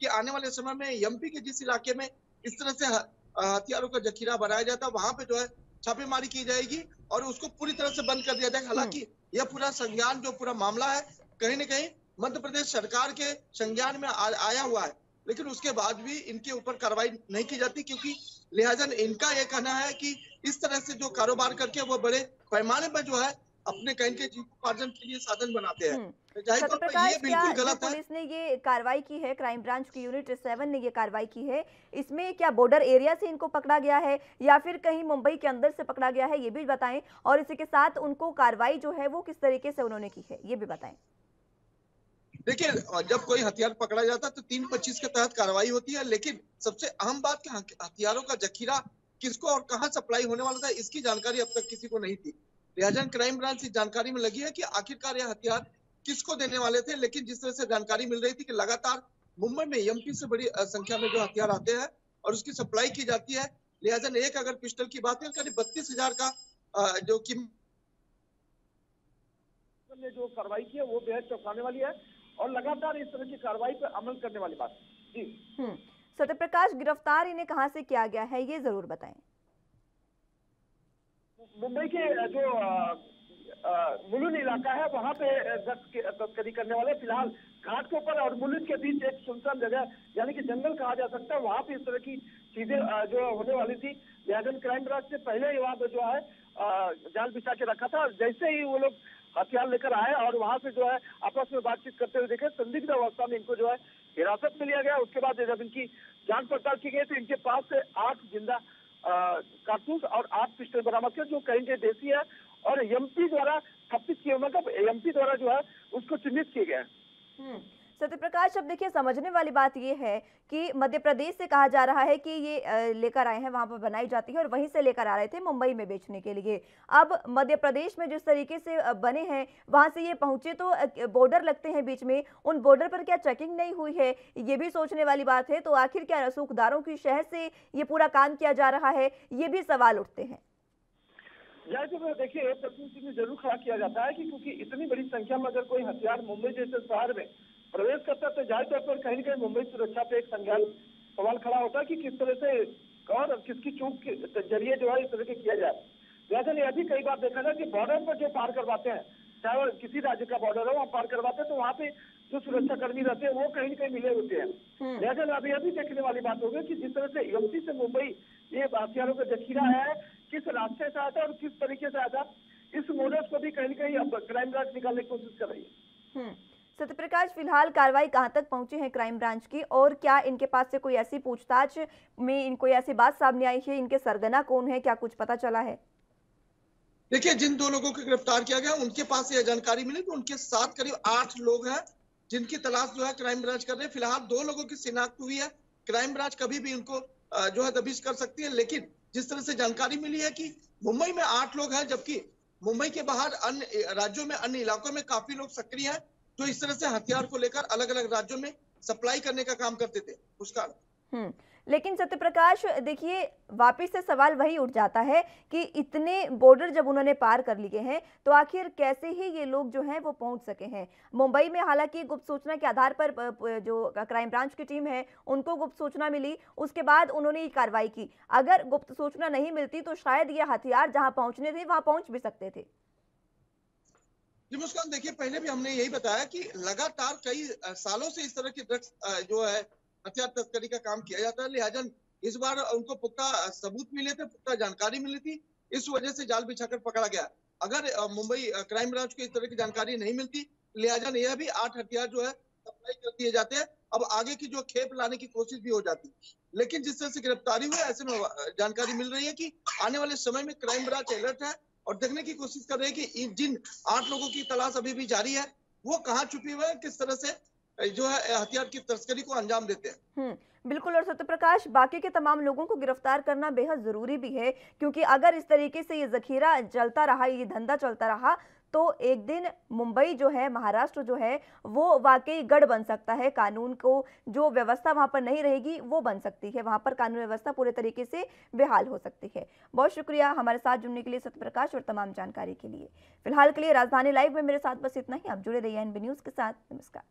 कि आने वाले समय में एमपी के जिस इलाके में इस तरह से हथियारों का जखीरा बनाया जाता है वहां पे जो है छापेमारी की जाएगी और उसको पूरी तरह से बंद कर दिया जाएगा। हालांकि यह पूरा संज्ञान जो पूरा मामला है कहीं न कहीं मध्य प्रदेश सरकार के संज्ञान में आया हुआ है, लेकिन उसके बाद भी इनके ऊपर कार्रवाई नहीं की जाती क्योंकि लिहाजा इनका यह कहना है कि इस तरह से जो कारोबार करके वो बड़े पैमाने पर जो है अपने कहीं के जीविकोपार्जन के लिए साधन बनाते हैं। सत्यप्रकाश, ये बिल्कुल गलत है। पुलिस ने ये कार्रवाई की है, क्राइम ब्रांच की यूनिट 7 ने ये कार्रवाई की है, इसमें क्या बॉर्डर एरिया से इनको पकड़ा गया है या फिर कहीं मुंबई के अंदर से पकड़ा गया है, ये भी बताएं। और इसी के साथ उनको कार्रवाई जो है वो किस तरीके से उन्होंने की है, ये भी बताएं। देखिए जब कोई हथियार पकड़ा जाता है तो 325 के तहत कार्रवाई होती है, लेकिन सबसे अहम बात कि हथियारों का जखीरा किसको और कहां सप्लाई होने वाला था इसकी जानकारी अब तक किसी को नहीं थी। लिहाजा क्राइम ब्रांच इस जानकारी में लगी है कि आखिरकार यह हथियार किसको देने वाले थे। लेकिन जिस तरह से जानकारी मिल रही थी कि लगातार मुंबई में एमपी से बड़ी संख्या में जो हथियार आते हैं और उसकी सप्लाई की जाती है। लिहाजा एक अगर पिस्टल की बात है करीब 32,000 का जो कीमत ने जो कार्रवाई की है वो बेहद चौंकाने वाली है और लगातार इस तरह की कार्रवाई पर अमल करने वाली बात जी। सत्यप्रकाश, गिरफ्तार इन्हें कहां से किया गया है ये जरूर बताएं। मुंबई के जो मुलुंड इलाका है वहां पे तस्करी करने वाले फिलहाल घाट के ऊपर और मुलुंड के बीच एक सुनसान जगह यानी कि जंगल कहा जा सकता है, वहां पे इस तरह की चीजें जो होने वाली थी। लिहाजा क्राइम ब्रांच ने पहले ही वहां पे जो है जाल बिछा के रखा था। जैसे ही वो लोग हथियार लेकर आए और वहां से जो है आपस में बातचीत करते हुए देखे, संदिग्ध अवस्था में इनको जो है हिरासत में लिया गया। उसके बाद जब इनकी जांच पड़ताल की गई तो इनके पास से 8 जिंदा कारतूस और 8 पिस्टल बरामद किए जो कहीं के देसी है और एमपी द्वारा स्थापित किए, मतलब एमपी द्वारा जो है उसको चिन्हित किए गए। सत्यप्रकाश, अब देखिए समझने वाली बात ये है कि मध्य प्रदेश से कहा जा रहा है कि ये लेकर आए हैं, वहां पर बनाई जाती है और वहीं से लेकर आ रहे थे मुंबई में बेचने के लिए। अब मध्य प्रदेश में जिस तरीके से बने हैं वहां से ये पहुंचे तो बॉर्डर लगते हैं बीच में, उन बॉर्डर पर क्या चेकिंग नहीं हुई है, ये भी सोचने वाली बात है। तो आखिर क्या रसूखदारों की शहर से ये पूरा काम किया जा रहा है, ये भी सवाल उठते हैं। तो देखिए प्रश्न में जरूर खड़ा किया जाता है कि क्योंकि इतनी बड़ी संख्या में अगर कोई हथियार मुंबई जैसे शहर में प्रवेश करता है तो जाहिर तौर पर कहीं न कहीं मुंबई सुरक्षा पे एक संज्ञान सवाल खड़ा होता है कि किस तरह से और किसकी चूक के जरिए जो है इस तरह के किया जाए। लिहाजा यह भी कई बार देखा जाए कि बॉर्डर पर जो पार करवाते हैं, चाहे वो किसी राज्य का बॉर्डर हो, वहाँ पार करवाते हैं तो वहाँ पे जो सुरक्षा कर्मी रहते हैं वो कहीं न कहीं मिले होते हैं। लिहाजा अभी यह भी देखने वाली बात होगी कि जिस तरह से एमपी से मुंबई ये हथियारों का जखीरा है, किस रास्ते से आता है और किस तरीके से आता है, इस मोडस को भी कहीं न कहीं अब क्राइम ब्रांच निकालने की कोशिश कर रही है। सत्यप्रकाश, फिलहाल कार्रवाई कहां तक पहुंची है क्राइम ब्रांच की, और क्या इनके पास से कोई ऐसी पूछताछ में इनको ऐसी बात सामने आई है, इनके सरगना कौन है, क्या कुछ पता चला है? देखिए, जिन 2 लोगों को गिरफ्तार किया गया उनके पास से यह जानकारी मिली कि उनके साथ करीब 8 लोग हैं जिनकी तलाश जो है क्राइम ब्रांच कर रहे हैं। फिलहाल 2 लोगों की शिनाख्त हुई है। क्राइम ब्रांच कभी भी उनको जो है दबिश कर सकती है, लेकिन जिस तरह से जानकारी मिली है कि मुंबई में 8 लोग हैं, जबकि मुंबई के बाहर अन्य राज्यों में, अन्य इलाकों में काफी लोग सक्रिय हैं जो इस तरह से हथियार को लेकर अलग अलग राज्यों में सप्लाई करने का काम करते थे। उसका लेकिन सत्यप्रकाश, देखिए, वापिस से सवाल वही उठ जाता है कि इतने बॉर्डर जब उन्होंने पार कर लिए हैं तो आखिर कैसे ही ये लोग जो हैं वो पहुंच सके हैं मुंबई में। हालांकि गुप्त सूचना के आधार पर जो क्राइम ब्रांच की टीम है उनको गुप्त सूचना मिली, उसके बाद उन्होंने ये कार्रवाई की। अगर गुप्त सूचना नहीं मिलती तो शायद ये हथियार जहां पहुंचने थे वहां पहुंच भी सकते थे। जी मुस्कान, देखिए, पहले भी हमने यही बताया कि लगातार कई सालों से इस तरह की ड्रग्स जो है हथियार तस्करी का काम किया जाता है। लिहाजा इस बार उनको पुख्ता सबूत मिले थे, पुख्ता जानकारी मिली थी, इस वजह से जाल बिछाकर पकड़ा गया। अगर मुंबई क्राइम ब्रांच को इस तरह की जानकारी नहीं मिलती, लिहाजा यह भी 8 हथियार जो है सप्लाई कर दिए जाते हैं। अब आगे की जो खेप लाने की कोशिश भी हो जाती, लेकिन जिस तरह से गिरफ्तारी हुई, ऐसे में जानकारी मिल रही है कि आने वाले समय में क्राइम ब्रांच अलर्ट है और देखने की कोशिश कर रही है कि जिन 8 लोगों की तलाश अभी भी जारी है वो कहाँ छुपे हुए हैं, किस तरह से जो है हथियार की तस्करी को अंजाम देते हैं। बिल्कुल। और सत्यप्रकाश, बाकी के तमाम लोगों को गिरफ्तार करना बेहद जरूरी भी है, क्योंकि अगर इस तरीके से ये जखीरा चलता रहा, ये धंधा चलता रहा, तो एक दिन मुंबई जो है, महाराष्ट्र जो है, वो वाकई गढ़ बन सकता है। कानून को जो व्यवस्था वहां पर नहीं रहेगी वो बन सकती है, वहां पर कानून व्यवस्था पूरे तरीके से बेहाल हो सकती है। बहुत शुक्रिया हमारे साथ जुड़ने के लिए सत्यप्रकाश, और तमाम जानकारी के लिए। फिलहाल के लिए राजधानी लाइव में मेरे साथ बस इतना ही। आप जुड़े रहिए एनबी न्यूज के साथ। नमस्कार।